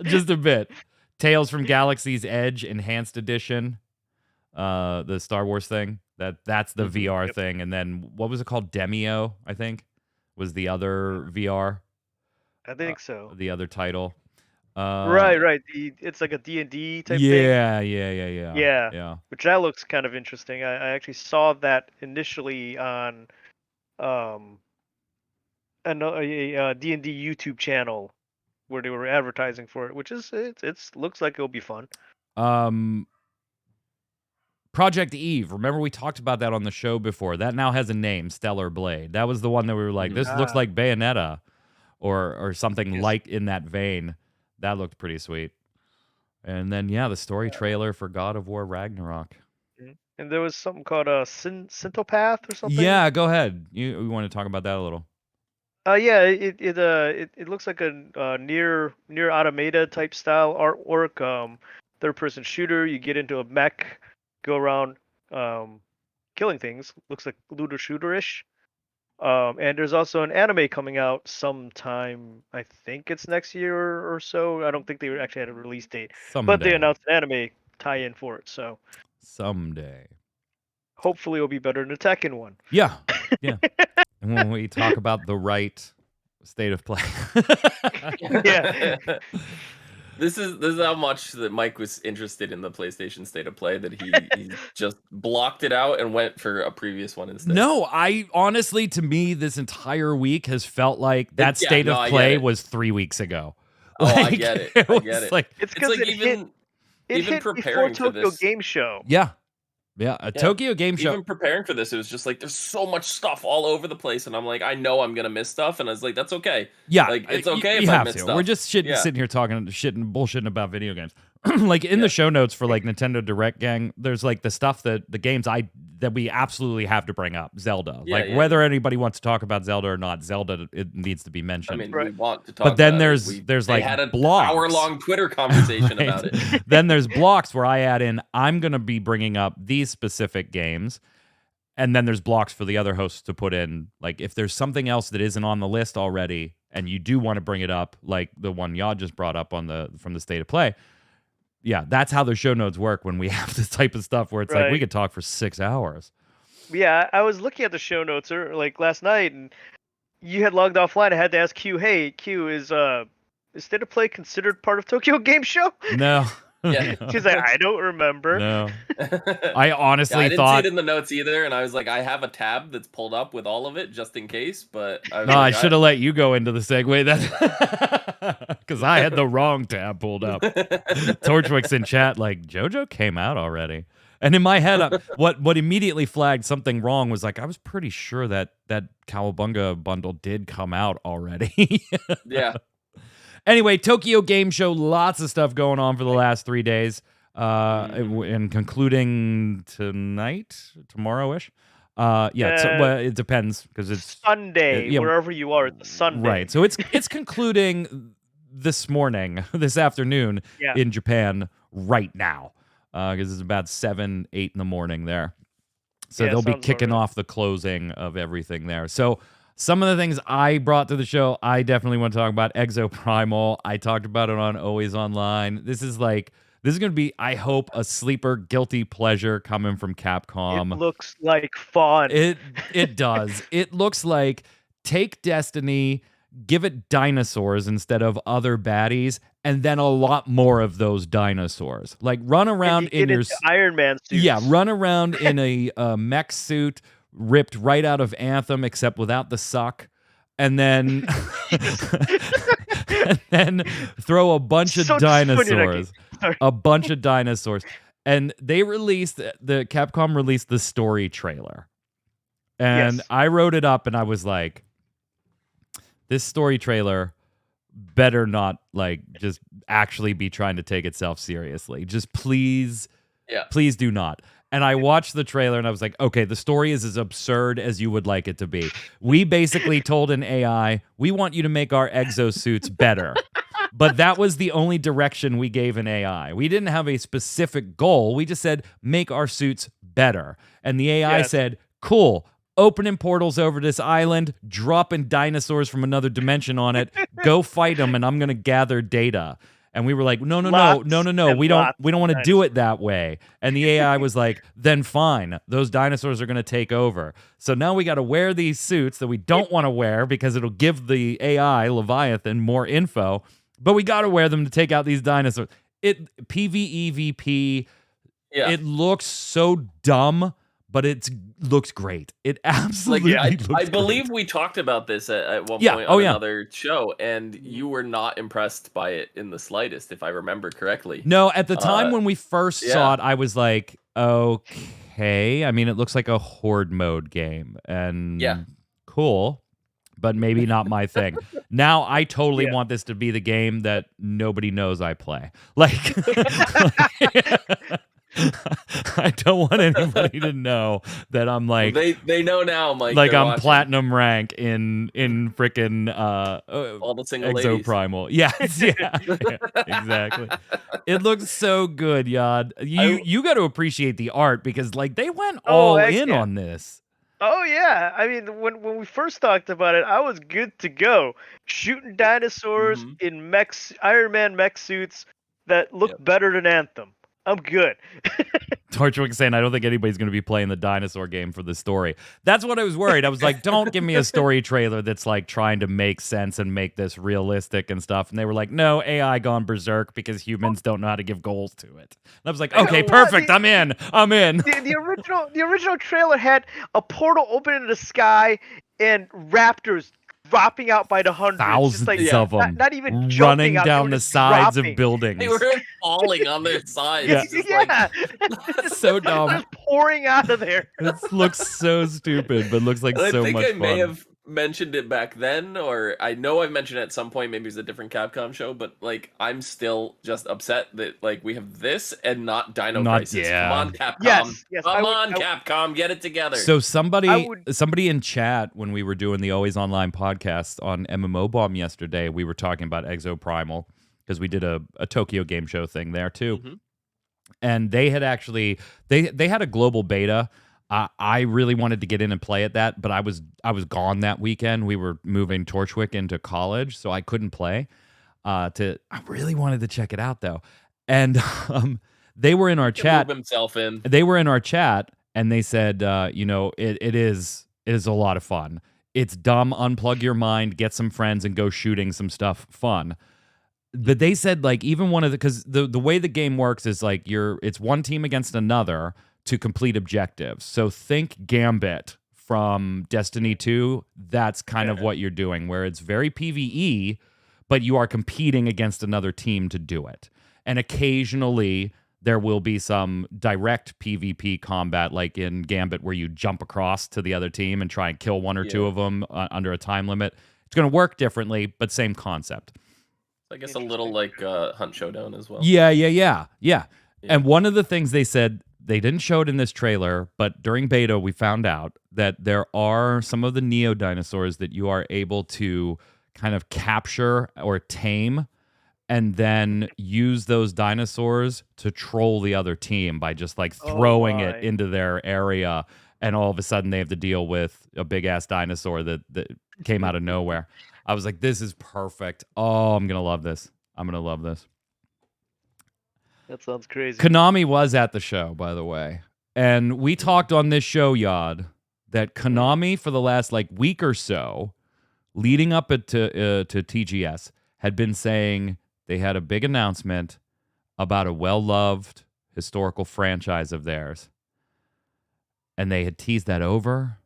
just a bit. Tales from Galaxy's Edge Enhanced Edition, the Star Wars thing. That's the VR thing. And then what was it called? Demio, I think, was the other VR. I think so. The other title. Right. It's like a D&D type thing. Yeah. Which that looks kind of interesting. I actually saw that initially on a D&D YouTube channel where they were advertising for it, which is it looks like it'll be fun. Project Eve. Remember we talked about that on the show before. That now has a name, Stellar Blade. That was the one that we were like, this looks like Bayonetta or something like in that vein. That looked pretty sweet. And then the story trailer for God of War Ragnarok. And there was something called a Syntopath or something. Yeah, go ahead. You want to talk about that a little? It looks like a near automata type style artwork. Third person shooter. You get into a mech, go around killing things. Looks like looter shooter-ish. And there's also an anime coming out sometime. I think it's next year or so. I don't think they actually had a release date, but they announced an anime tie-in for it. So someday, hopefully, it'll be better than the Tekken one. Yeah. And when we talk about the right state of play, This is how much that Mike was interested in the PlayStation State of Play that he just blocked it out and went for a previous one instead. No, I honestly, to me, this entire week has felt like that State of Play was 3 weeks ago. I get it. I get it. Like, it's like even preparing for Tokyo Game Show. Yeah, Tokyo Game Show. Even preparing for this, it was just like there's so much stuff all over the place, and I'm like, I know I'm gonna miss stuff, and I was like, that's okay. Yeah, like it's okay if I miss stuff. We're just sitting here talking bullshitting about video games. Like in the show notes for like Nintendo Direct gang, there's like the stuff the games that we absolutely have to bring up. Zelda, whether anybody wants to talk about Zelda or not, Zelda it needs to be mentioned. I mean, we want to talk. But then about there's like had an blocks. hour-long Twitter conversation about it. Then there's blocks where I add in, I'm gonna be bringing up these specific games. And then there's blocks for the other hosts to put in, like if there's something else that isn't on the list already, and you do want to bring it up, like the one Yod just brought up from the State of Play. Yeah, that's how the show notes work when we have this type of stuff where it's like we could talk for 6 hours. Yeah, I was looking at the show notes like last night, and you had logged offline. I had to ask Q, hey, Q, is State of Play considered part of Tokyo Game Show? No. Yeah. She's like, I don't remember. No. I honestly I didn't see it in the notes either, and I was like, I have a tab that's pulled up with all of it just in case, but I should have let you go into the segue that because I had the wrong tab pulled up. Torchwick's in chat like JoJo came out already. And in my head, what immediately flagged something wrong was like, I was pretty sure that Cowabunga bundle did come out already. Yeah. Anyway, Tokyo Game Show, lots of stuff going on for the last 3 days. And concluding tomorrow-ish. It depends because it's Sunday, wherever you are, it's Sunday. Right. So it's concluding this afternoon in Japan right now. Because it's about 7, 8 in the morning there. So they'll be kicking off the closing of everything there. So some of the things I brought to the show, I definitely want to talk about. Exoprimal. I talked about it on Always Online. This is going to be, I hope, a sleeper guilty pleasure coming from Capcom. It looks like fun. It does. It looks like take Destiny, give it dinosaurs instead of other baddies, and then a lot more of those dinosaurs. Like run around in your Iron Man suit. Yeah, run around in a mech suit ripped right out of Anthem, except without the suck. And then throw a bunch of dinosaurs. A bunch of dinosaurs. And the Capcom released the story trailer. And I wrote it up and I was like, this story trailer better not just actually be trying to take itself seriously. Just please do not. And I watched the trailer and I was like, okay, the story is as absurd as you would like it to be. We basically told an AI, we want you to make our exosuits better. But that was the only direction we gave an AI. We didn't have a specific goal. We just said, make our suits better. And the AI said, cool, opening portals over this island, dropping dinosaurs from another dimension on it, go fight them, and I'm going to gather data. And we were like, no. We don't want to do it that way. And the AI was like, then fine. Those dinosaurs are going to take over. So now we got to wear these suits that we don't want to wear because it'll give the AI, Leviathan, more info. But we got to wear them to take out these dinosaurs. PvEVP, it looks so dumb, but it looks great. It absolutely looks great. I believe we talked about this at one point on another show, and you were not impressed by it in the slightest, if I remember correctly. No, at the time when we first saw it, I was like, okay. I mean, it looks like a horde mode game, and cool, but maybe not my thing. Now I totally want this to be the game that nobody knows I play. I don't want anybody to know that I'm like they know now, Mike. Like I'm watching. Platinum rank in frickin' all the single Exoprimal. Yes, yeah, exactly. It looks so good, Yad. You got to appreciate the art because they went all in on this. Oh yeah, I mean when we first talked about it, I was good to go. Shooting dinosaurs in Iron Man mech suits that look better than Anthem. I'm good. Torchwick saying, I don't think anybody's going to be playing the dinosaur game for the story. That's what I was worried. I was like, don't give me a story trailer that's trying to make sense and make this realistic and stuff. And they were like, no, AI gone berserk because humans don't know how to give goals to it. And I was like, okay, perfect. I'm in. The original trailer had a portal open in the sky and raptors dropping out by the hundreds. Thousands of them. Not even running down the sides of buildings. They were falling on their sides. So dumb. Just pouring out of there. It looks so stupid, but looks like so much fun. I think I may have mentioned it back then, or I know I've mentioned it at some point. Maybe it's a different Capcom show, but I'm still just upset that we have this and not Dino Crisis. Come on, Capcom. Yes, Capcom, get it together. So somebody in chat when we were doing the Always Online podcast on MMO Bomb yesterday, we were talking about Exoprimal because we did a Tokyo Game Show thing there too, and they had actually they had a global beta. I really wanted to get in and play at that, but I was gone that weekend. We were moving Torchwick into college, so I couldn't play. I really wanted to check it out though, and they were in our chat. Move himself in. They were in our chat, and they said, it is a lot of fun. It's dumb. Unplug your mind, get some friends, and go shooting some stuff fun. But they said even one of because the way the game works is it's one team against another to complete objectives. So think Gambit from Destiny 2. That's kind of what you're doing, where it's very PvE, but you are competing against another team to do it. And occasionally there will be some direct PvP combat, like in Gambit, where you jump across to the other team and try and kill one or two of them under a time limit. It's going to work differently, but same concept. I guess a little like Hunt Showdown as well. Yeah. And one of the things they said, they didn't show it in this trailer, but during beta, we found out that there are some of the Neo dinosaurs that you are able to kind of capture or tame, and then use those dinosaurs to troll the other team by just like throwing it into their area, and all of a sudden they have to deal with a big ass dinosaur that came out of nowhere. I was like, this is perfect. Oh, I'm gonna love this. That sounds crazy. Konami was at the show, by the way, and we talked on this show, Yod, that Konami for the last like week or so, leading up to TGS, had been saying they had a big announcement about a well-loved historical franchise of theirs. And they had teased that over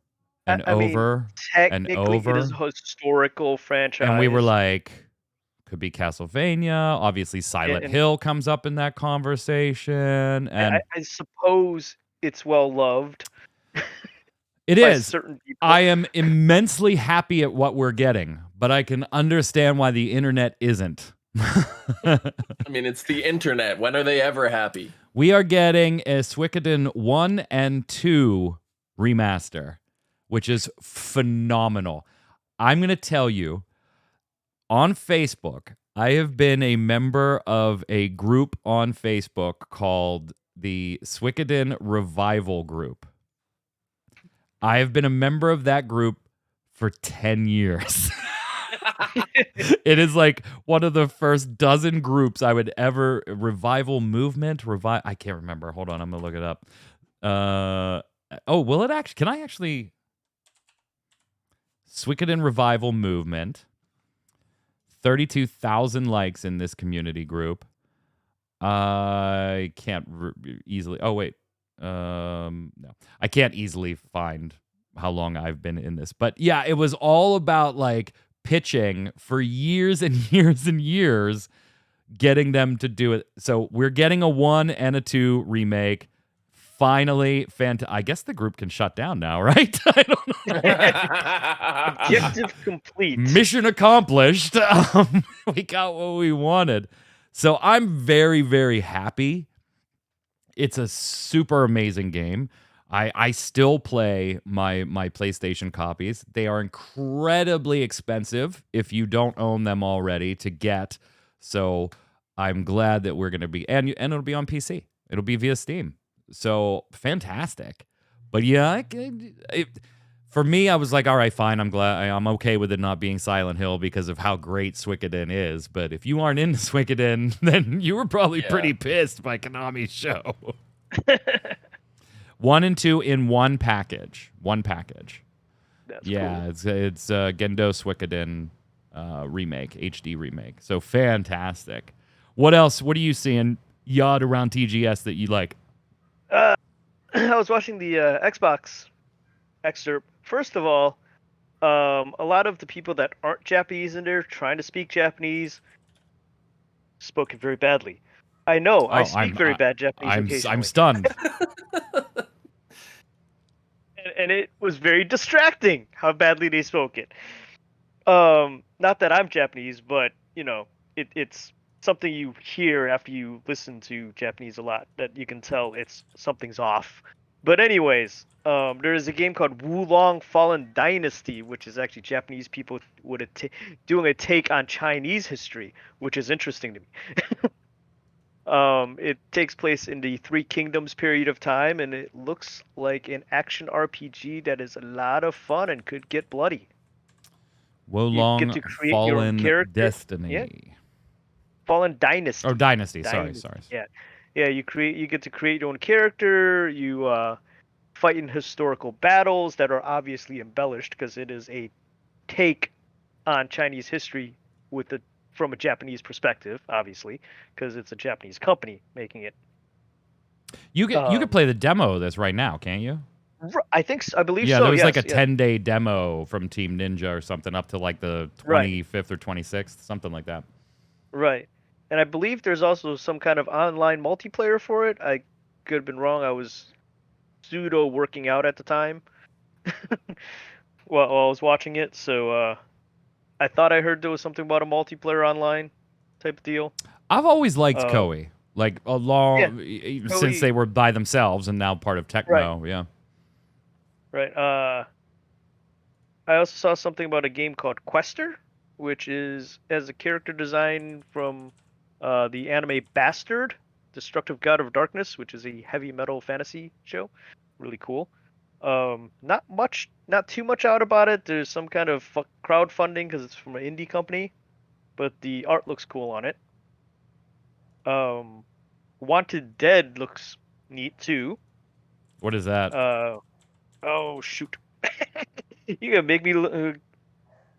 and over and over. It is a historical franchise. And we were like, could be Castlevania. Obviously, Silent Hill comes up in that conversation. And I suppose it's well-loved. It is. Certain people. I am immensely happy at what we're getting, but I can understand why the internet isn't. I mean, it's the internet. When are they ever happy? We are getting a Suikoden 1 and 2 remaster, which is phenomenal. I'm going to tell you, on Facebook, I have been a member of a group on Facebook called the Suikoden Revival Group. I have been a member of that group for 10 years. It is like one of the first dozen groups I would ever revival movement I can't remember. Hold on, I'm gonna look it up. Will it actually? Can I actually? Suikoden revival movement. 32,000 likes in this community group. I can't easily. Oh wait, no, I can't easily find how long I've been in this. But yeah, it was all about like pitching for years and years and years, getting them to do it. So we're getting a 1 and a 2 remake. Finally, I guess the group can shut down now, right? I don't know. Objective complete. Mission accomplished. We got what we wanted. So I'm very, very happy. It's a super amazing game. I still play my PlayStation copies. They are incredibly expensive if you don't own them already to get. So I'm glad that we're going to be, and it'll be on PC. It'll be via Steam. So fantastic. But yeah, for me, I was like, all right, fine. I'm okay with it not being Silent Hill because of how great Suikoden is. But if you aren't into Suikoden, then you were probably pretty pissed by Konami's show. 1 and 2 in one package. That's cool. It's Gendo Suikoden remake, HD remake. So fantastic. What else? What are you seeing, Yod, around TGS that you like? I was watching the Xbox excerpt. First of all, a lot of the people that aren't Japanese in there trying to speak Japanese spoke it very badly. I know. I speak very bad Japanese. I'm stunned. And it was very distracting how badly they spoke it. Not that I'm Japanese, but it's something you hear after you listen to Japanese a lot, that you can tell something's off. But anyways, there is a game called Wulong Fallen Dynasty, which is actually Japanese people doing a take on Chinese history, which is interesting to me. It takes place in the Three Kingdoms period of time, and it looks like an action RPG that is a lot of fun and could get bloody. Wulong Fallen Destiny. Yeah. Fallen Dynasty. Oh, Dynasty. Sorry. Yeah. You get to create your own character. You fight in historical battles that are obviously embellished because it is a take on Chinese history from a Japanese perspective, obviously, because it's a Japanese company making it. You could play the demo of this right now, can't you? I think so. I believe so. Yeah, there was like a 10-day demo from Team Ninja or something up to like the 25th or 26th, something like that. Right. And I believe there's also some kind of online multiplayer for it. I could have been wrong. I was pseudo working out at the time while I was watching it, so I thought I heard there was something about a multiplayer online type of deal. I've always liked Koei, like since Koei. they were by themselves and now part of Tecmo. Yeah. Right. I also saw something about a game called Questor, which has a character design from the anime Bastard, Destructive God of Darkness, which is a heavy metal fantasy show. Really cool. Not too much out about it. There's some kind of crowdfunding because it's from an indie company, but the art looks cool on it. Wanted Dead looks neat too. What is that? Oh shoot. You gonna make me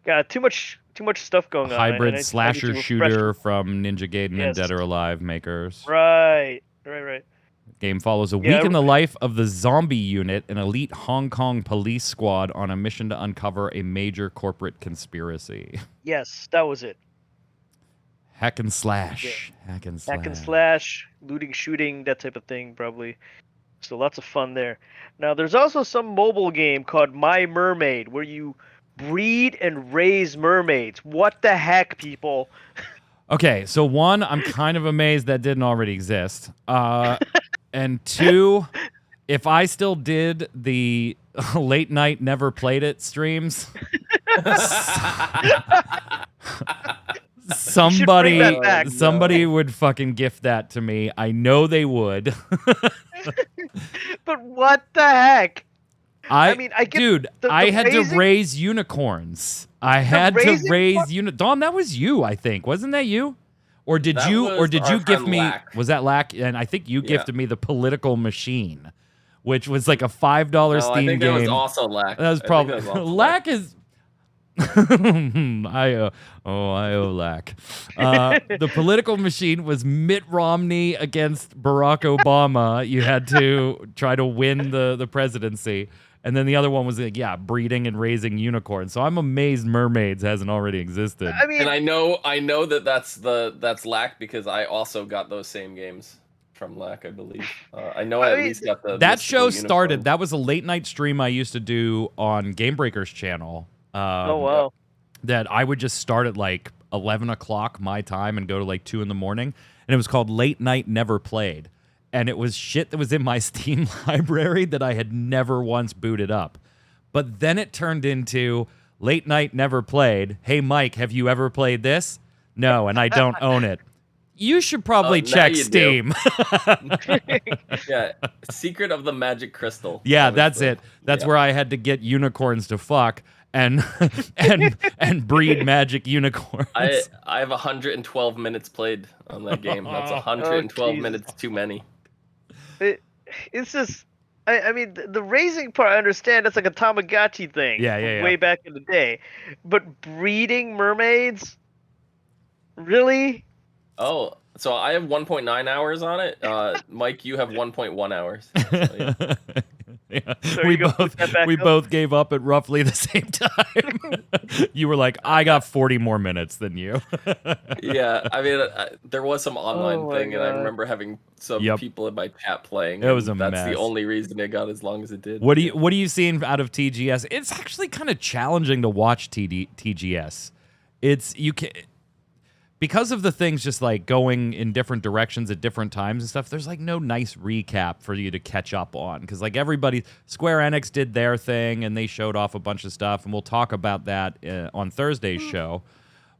got too much stuff going on. Hybrid slasher shooter from Ninja Gaiden and Dead or Alive makers. Right. Game follows a week in the life of the zombie unit, an elite Hong Kong police squad on a mission to uncover a major corporate conspiracy. Yes, that was it. Hack and slash. Yeah. Hack and slash, looting, shooting, that type of thing, probably. So lots of fun there. Now, there's also some mobile game called My Mermaid, where you breed and raise mermaids. What the heck, people? Okay, so one, I'm kind of amazed that didn't already exist. And two, if I still did the late night never played it streams, somebody would fucking gift that to me. I know they would. But what the heck? I had to raise unicorns. I had to raise Dawn, that was you, I think. Wasn't that you? Or did you gift me Lack. Was that Lack? And I think you gifted me the Political Machine, which was like a $5 Steam I think game. That was also Lack. That was probably Lack is I owe Lack. The Political Machine was Mitt Romney against Barack Obama. You had to try to win the presidency. And then the other one was breeding and raising unicorns. So I'm amazed Mermaids hasn't already existed. I mean, and I know that's Lack because I also got those same games from Lack, I believe. I know I at least got the that show started. That was a late night stream I used to do on Game Breaker's channel. Oh wow! That I would just start at like 11 o'clock my time and go to like 2 in the morning, and it was called Late Night Never Played. And it was shit that was in my Steam library that I had never once booted up. But then it turned into Late Night Never Played. Hey, Mike, have you ever played this? No, and I don't own it. You should probably check Steam. Yeah, Secret of the Magic Crystal. Yeah, that's it. That's where I had to get unicorns to fuck and breed magic unicorns. I have 112 minutes played on that game. That's 112 minutes too many. It's just, I mean, the raising part, I understand. It's like a Tamagotchi thing. Yeah. Way back in the day. But breeding mermaids? Really? Oh, so I have 1.9 hours on it. Mike, you have 1.1 hours. So, yeah. We both gave up at roughly the same time. You were like, I got 40 more minutes than you. Yeah, I mean, there was some online thing, and I remember having some people in my chat playing. It was a mess. That's the only reason it got as long as it did. What are you seeing out of TGS? It's actually kind of challenging to watch TGS. Because of the things just like going in different directions at different times and stuff, there's like no nice recap for you to catch up on. Because like Square Enix did their thing and they showed off a bunch of stuff, and we'll talk about that on Thursday's show.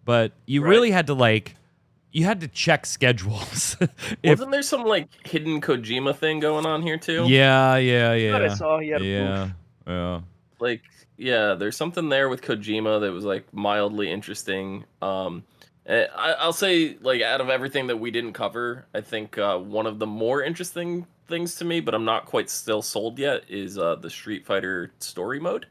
But you really had to check schedules. Wasn't there some like hidden Kojima thing going on here too? Yeah. I saw he had a yeah. Like there's something there with Kojima that was like mildly interesting. I'll say, like, out of everything that we didn't cover, I think one of the more interesting things to me, but I'm not quite still sold yet, is the Street Fighter story mode.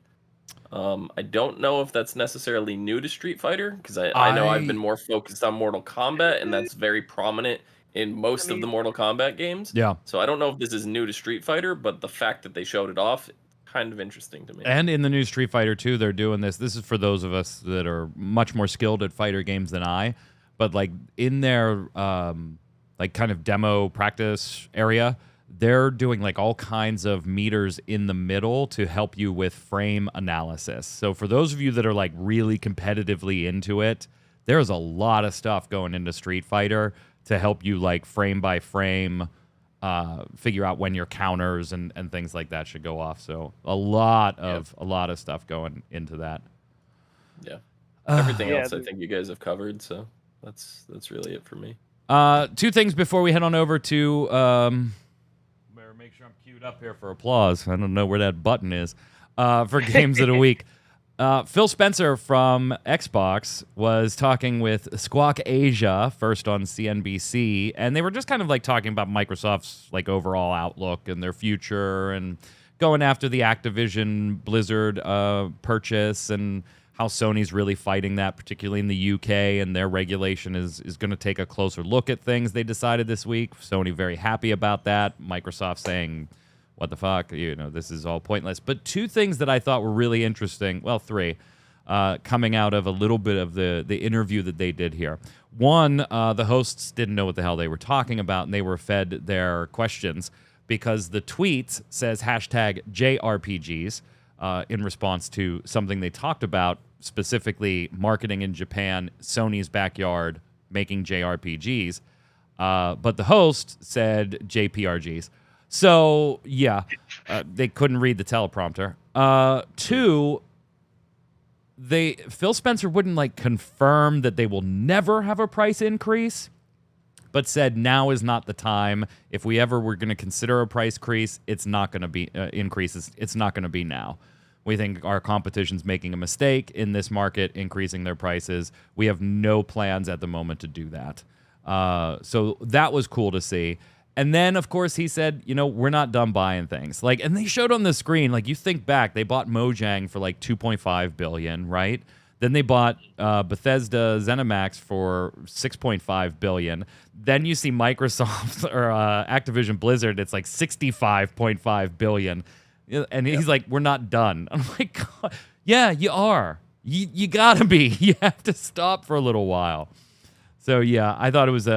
I don't know if that's necessarily new to Street Fighter, because I know I've been more focused on Mortal Kombat, and that's very prominent in most of the Mortal Kombat games. Yeah. So I don't know if this is new to Street Fighter, but the fact that they showed it off, kind of interesting to me. And in the new Street Fighter 2, they're doing this. This is for those of us that are much more skilled at fighter games than I. but like in their like kind of demo practice area, they're doing like all kinds of meters in the middle to help you with frame analysis. So for those of you that are like really competitively into it, there's a lot of stuff going into Street Fighter to help you like frame by frame figure out when your counters and things like that should go off. So a lot of stuff going into that. Yeah. Everything else I think you guys have covered, so that's really it for me. Two things before we head on over to better make sure I'm queued up here for applause. I don't know where that button is. For Games of the Week. Phil Spencer from Xbox was talking with Squawk Asia, first on CNBC, and they were just kind of like talking about Microsoft's like overall outlook and their future and going after the Activision Blizzard purchase and how Sony's really fighting that, particularly in the UK, and their regulation is going to take a closer look at things, they decided this week. Sony very happy about that. Microsoft saying, what the fuck, this is all pointless. But two things that I thought were really interesting, well, three, coming out of a little bit of the interview that they did here. One, the hosts didn't know what the hell they were talking about, and they were fed their questions because the tweet says hashtag JRPGs in response to something they talked about, specifically marketing in Japan, Sony's backyard, making JRPGs. But the host said JPRGs. So, yeah, they couldn't read the teleprompter. Two, Phil Spencer wouldn't, like, confirm that they will never have a price increase, but said now is not the time. If we ever were going to consider a price increase, it's not going to be increases. It's not going to be now. We think our competition's making a mistake in this market, increasing their prices. We have no plans at the moment to do that. So that was cool to see. And then, of course, he said, we're not done buying things. Like, and they showed on the screen, like, you think back, they bought Mojang for like $2.5 billion, right? Then they bought Bethesda ZeniMax for $6.5 billion. Then you see Microsoft or Activision Blizzard, it's like $65.5 billion. And he's like, we're not done. I'm like, God, yeah, you are. You gotta be. You have to stop for a little while. So yeah, I thought it's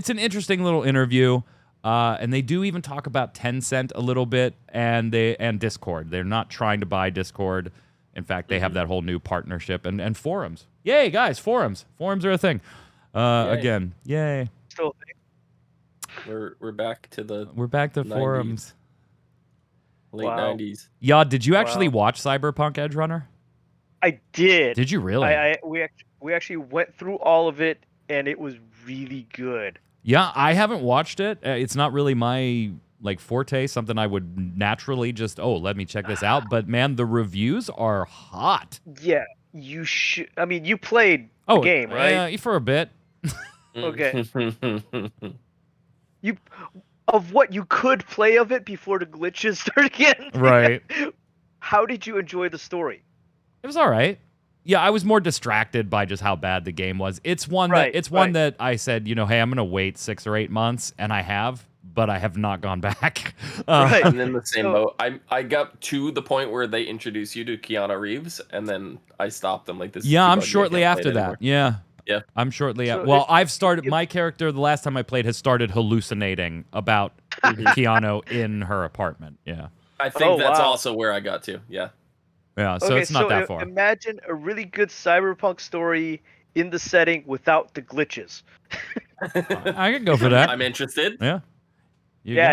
an interesting little interview. And they do even talk about Tencent a little bit and Discord. They're not trying to buy Discord. In fact, they have that whole new partnership and forums. Yay, guys, forums. Forums are a thing. Again, yay. Still a thing. We're back to the 90s. Forums. Late 90s. Yeah, did you actually watch Cyberpunk Edge Runner? I did. Did you really? We actually went through all of it, and it was really good. Yeah, I haven't watched it. It's not really my forte, something I would naturally just, let me check this out. But man, the reviews are hot. Yeah, you should. I mean, you played the game, right? For a bit. Okay. Of what you could play of it before the glitches start again. Right. How did you enjoy the story? It was all right. Yeah, I was more distracted by just how bad the game was. It's one that I said, hey, I'm going to wait 6 or 8 months, and I have, but I have not gone back. Right. And in the same boat, I got to the point where they introduced you to Keanu Reeves, and then I stopped them like this. Yeah, I'm shortly after that. Yeah. Yeah. I'm shortly I've started, my character, the last time I played, has started hallucinating about Keanu in her apartment. Yeah. I think that's also where I got to. Yeah. Yeah, so it's not that far. Imagine a really good cyberpunk story in the setting without the glitches. I can go for that. I'm interested. Yeah.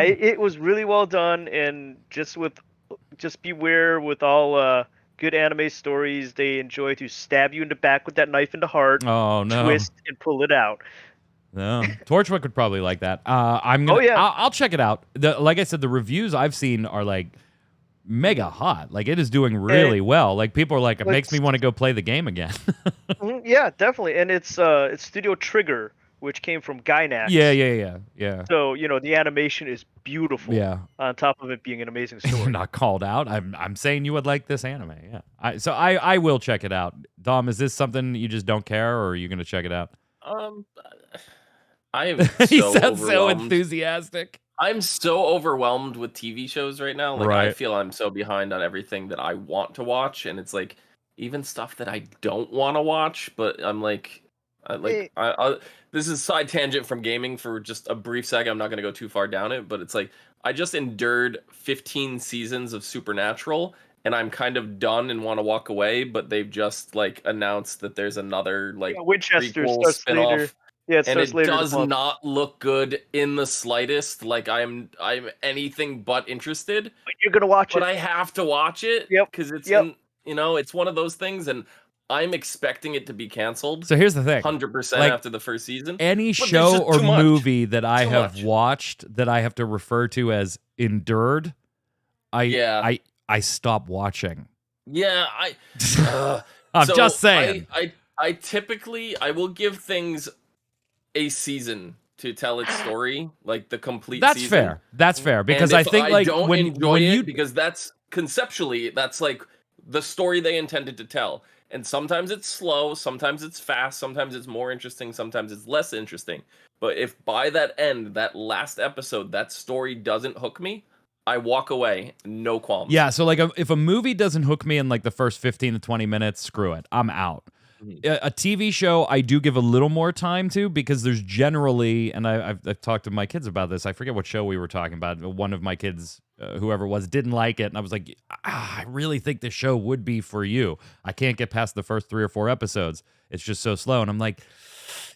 It was really well done, and just beware with all good anime stories. They enjoy to stab you in the back with that knife in the heart. Oh no! Twist and pull it out. No, Torchwick would probably like that. I'll check it out. Like I said, the reviews I've seen are like mega hot. Like it is doing really well. Like people are like, it makes me want to go play the game again. Yeah, definitely. And it's Studio Trigger, which came from Gainax. Yeah. So the animation is beautiful. Yeah. On top of it being an amazing story. You're not called out. I'm saying you would like this anime. Yeah. I will check it out. Dom, is this something you just don't care, or are you going to check it out? I am. He sounds so enthusiastic. I'm so overwhelmed with TV shows right now. Like I feel I'm so behind on everything that I want to watch, and it's like even stuff that I don't want to watch, but I'm like, This is side tangent from gaming for just a brief second. I'm not going to go too far down it, but it's like I just endured 15 seasons of Supernatural, and I'm kind of done and want to walk away. But they've just like announced that there's another like Winchester prequel starts spinoff. later. Yeah, and it does not look good in the slightest. Like I'm anything but interested. But you're gonna watch it. But I have to watch it. Yep. Because it's it's one of those things, and I'm expecting it to be canceled. So here's the thing: 100% after the first season. Any show or movie that I have watched that I have to refer to as endured, I stop watching. Yeah, I'm just saying. I typically will give things a season to tell its story, like the complete season. That's fair because I think like when you because that's conceptually that's like the story they intended to tell. And sometimes it's slow, sometimes it's fast, sometimes it's more interesting, sometimes it's less interesting. But if by that end, that last episode, that story doesn't hook me, I walk away, no qualms. Yeah, so like if a movie doesn't hook me in like the first 15 to 20 minutes, screw it. I'm out. A TV show I do give a little more time to because there's generally, and I've talked to my kids about this. I forget what show we were talking about. One of my kids, whoever it was, didn't like it, and I was like, I really think this show would be for you. I can't get past the first 3 or 4 episodes. It's just so slow, and I'm like,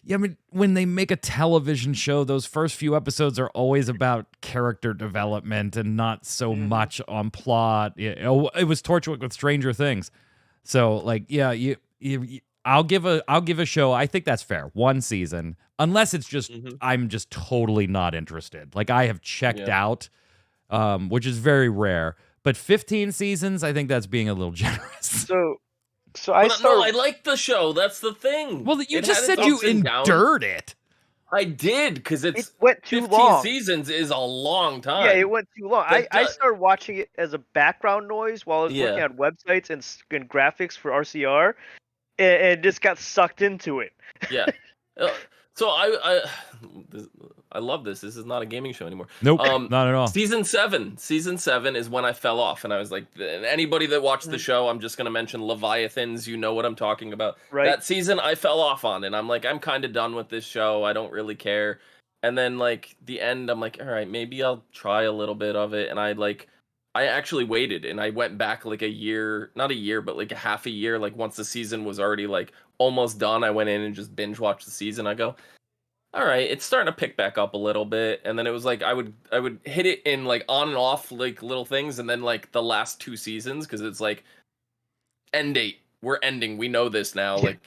yeah, I mean, when they make a television show, those first few episodes are always about character development and not so much on plot. It was Torchwick with Stranger Things, so like, yeah, I'll give a show. I think that's fair. 1 season, unless it's just I'm just totally not interested. Like I have checked out, which is very rare. But 15 seasons, I think that's being a little generous. So I like the show. That's the thing. Well, you just said you endured it. I did because it went too 15 long. Seasons is a long time. Yeah, it went too long. I started watching it as a background noise while I was looking at websites and graphics for RCR. And just got sucked into it. Yeah. So I love this. This is not a gaming show anymore. Nope, not at all. Season 7 is when I fell off, and I was like, anybody that watched the show, I'm just gonna mention Leviathans. You know what I'm talking about. Right. That season I fell off on, and I'm like, I'm kind of done with this show. I don't really care. And then like the end, I'm like, all right, maybe I'll try a little bit of it, and I actually waited and I went back like a year, not a year, but like a half a year. Like once the season was already like almost done, I went in and just binge watched the season. I go, all right, it's starting to pick back up a little bit. And then it was like I would hit it in like on and off like little things, and then like the last 2 seasons, because it's like end date. We're ending. We know this now. Like,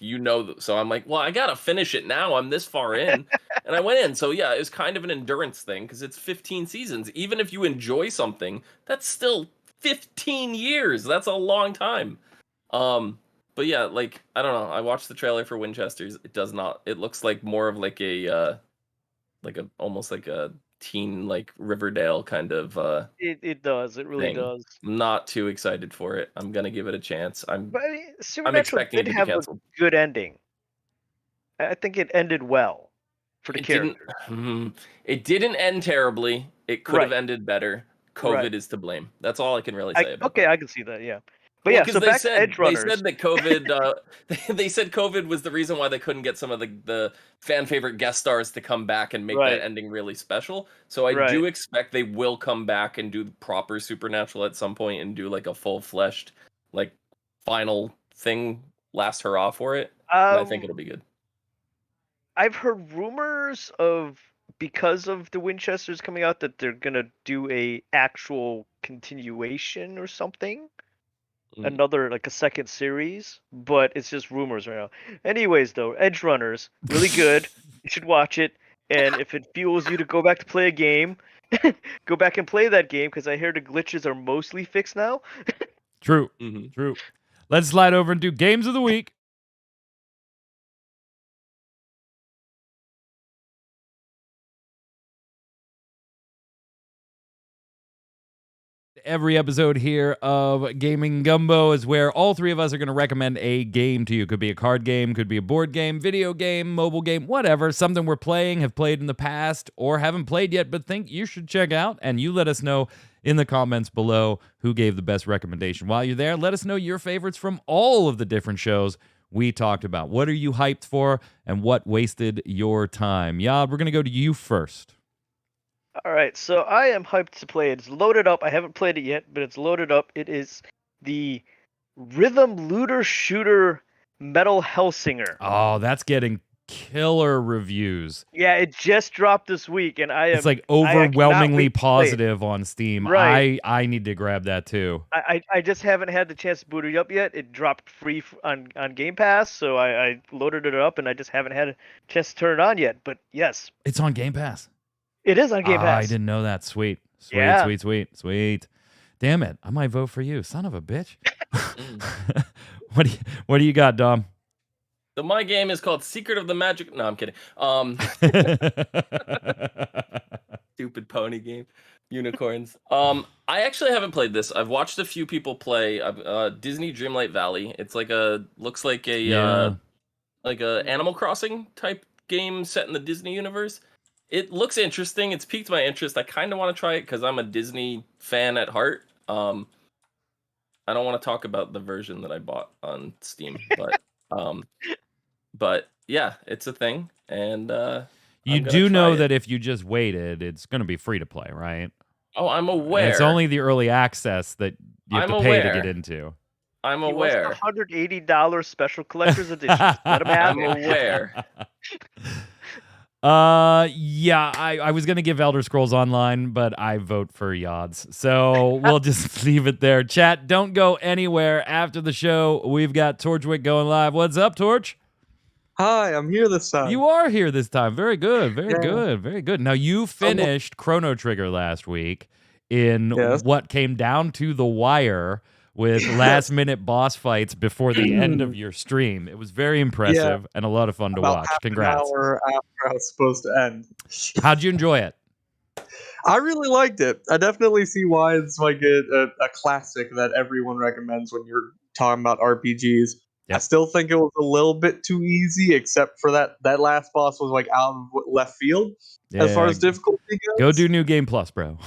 so I'm like, well, I got to finish it now. I'm this far in. And I went in. So yeah, it was kind of an endurance thing because it's 15 seasons. Even if you enjoy something, that's still 15 years. That's a long time. But yeah, like, I don't know. I watched the trailer for Winchester's. It looks like more of like almost like a teen, like Riverdale kind of it does. It really does. I'm not too excited for it. I'm gonna give it a chance. I'm expecting it to be canceled. A good ending. I think it ended well for the characters. It didn't end terribly. It could have ended better. COVID is to blame. That's all I can really say about it. I can see that, yeah. But so back to Edge Runners. They said that COVID. They said COVID was the reason why they couldn't get some of the fan favorite guest stars to come back and make that ending really special. So I do expect they will come back and do the proper Supernatural at some point and do like a full fleshed, like final thing, last hurrah for it. And I think it'll be good. I've heard rumors of, because of the Winchesters coming out, that they're gonna do a actual continuation or something. Another, like a second series, but it's just rumors right now. Anyways, though, Edge Runners, really good. You should watch it, and if it fuels you to go back to play a game, go back and play that game, because I hear the glitches are mostly fixed now. True. True. Let's slide over and do Games of the Week. Every episode here of Gaming Gumbo is where all 3 of us are going to recommend a game to you. Could be a card game, could be a board game, video game, mobile game, whatever. Something we're playing, have played in the past, or haven't played yet, but think you should check out. And you let us know in the comments below who gave the best recommendation. While you're there, let us know your favorites from all of the different shows we talked about. What are you hyped for, and what wasted your time? Yad, we're going to go to you first. All right, so I am hyped to play it. It's loaded up. I haven't played it yet, but it's loaded up. It is the Rhythm Looter Shooter Metal Hellsinger. Oh, that's getting killer reviews. Yeah, it just dropped this week, and it's like overwhelmingly positive on Steam. Right. I need to grab that too. I just haven't had the chance to boot it up yet. It dropped free on Game Pass, so I loaded it up, and I just haven't had a chance to turn it on yet. But yes, it's on Game Pass. It is on Game Pass. I didn't know that. Sweet. Yeah. Sweet. Damn it! I might vote for you, son of a bitch. What do you got, Dom? So my game is called Secret of the Magic. No, I'm kidding. Stupid pony game, unicorns. I actually haven't played this. I've watched a few people play. Disney Dreamlight Valley. It's like looks like a Animal Crossing type game set in the Disney universe. It looks interesting. It's piqued my interest. I kind of want to try it because I'm a Disney fan at heart. I don't want to talk about the version that I bought on Steam, but yeah, it's a thing. And you do know that if you just waited, it's going to be free to play, right? Oh, I'm aware. And it's only the early access that you have to pay to get into. I'm aware. $180 special collector's edition. Let him have I'm aware. Yeah, I was going to give Elder Scrolls Online, but I vote for Yods. So we'll just leave it there. Chat, don't go anywhere. After the show, we've got Torchwick going live. What's up, Torch? Hi, I'm here this time. You are here this time. Very good. Very good. Now, you finished Chrono Trigger last week in what came down to the wire with last-minute boss fights before the end of your stream. It was very impressive and a lot of fun to watch. Congrats. An hour after I was supposed to end. How'd you enjoy it? I really liked it. I definitely see why it's like a classic that everyone recommends when you're talking about RPGs. Yep. I still think it was a little bit too easy, except for that last boss was like out of left field as far as difficulty goes. Go do New Game Plus, bro.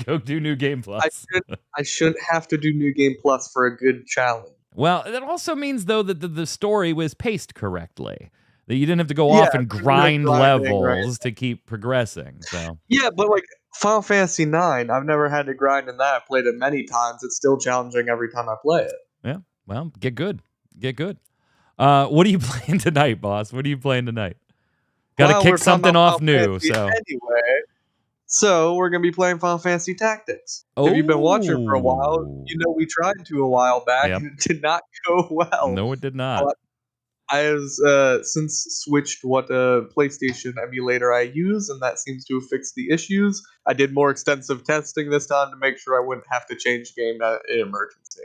Go do New Game Plus. I shouldn't have to do New Game Plus for a good challenge. Well, that also means, though, that the story was paced correctly. That you didn't have to go off and grind levels to keep progressing. So yeah, but like Final Fantasy IX, I've never had to grind in that. I've played it many times. It's still challenging every time I play it. Yeah, well, get good. What are you playing tonight, boss? What are you playing tonight? Got to kick something off new. So we're gonna be playing Final Fantasy Tactics. If you've been watching for a while, you know we tried to a while back and it did not go well. No, it did not. But I have since switched what PlayStation emulator I use, and that seems to have fixed the issues. I did more extensive testing this time to make sure I wouldn't have to change the game in emergency.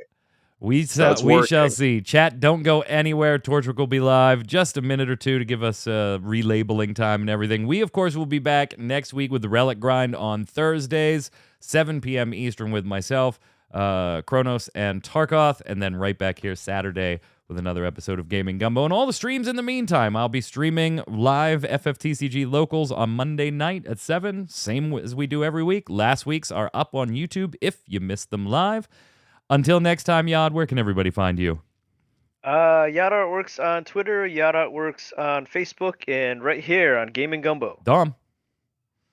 We shall see. Chat, don't go anywhere. Torchwick will be live just a minute or two to give us relabeling time and everything. We, of course, will be back next week with the Relic Grind on Thursdays, 7 p.m. Eastern with myself, Kronos, and Tarkoth, and then right back here Saturday with another episode of Gaming Gumbo. And all the streams in the meantime. I'll be streaming live FFTCG Locals on Monday night at 7, same as we do every week. Last week's are up on YouTube if you missed them live. Until next time, Yad, where can everybody find you? Yad Artworks on Twitter, Yad Artworks on Facebook, and right here on Gaming Gumbo. Dom.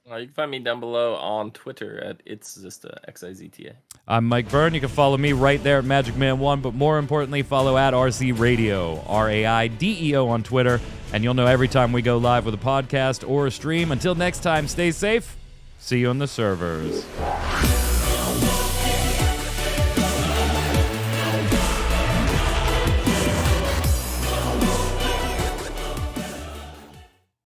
You can find me down below on Twitter at Xizta, Xizta. I'm Mike Byrne. You can follow me right there at MagicMan1, but more importantly, follow at RC Radio, RAIDEO on Twitter, and you'll know every time we go live with a podcast or a stream. Until next time, stay safe. See you on the servers.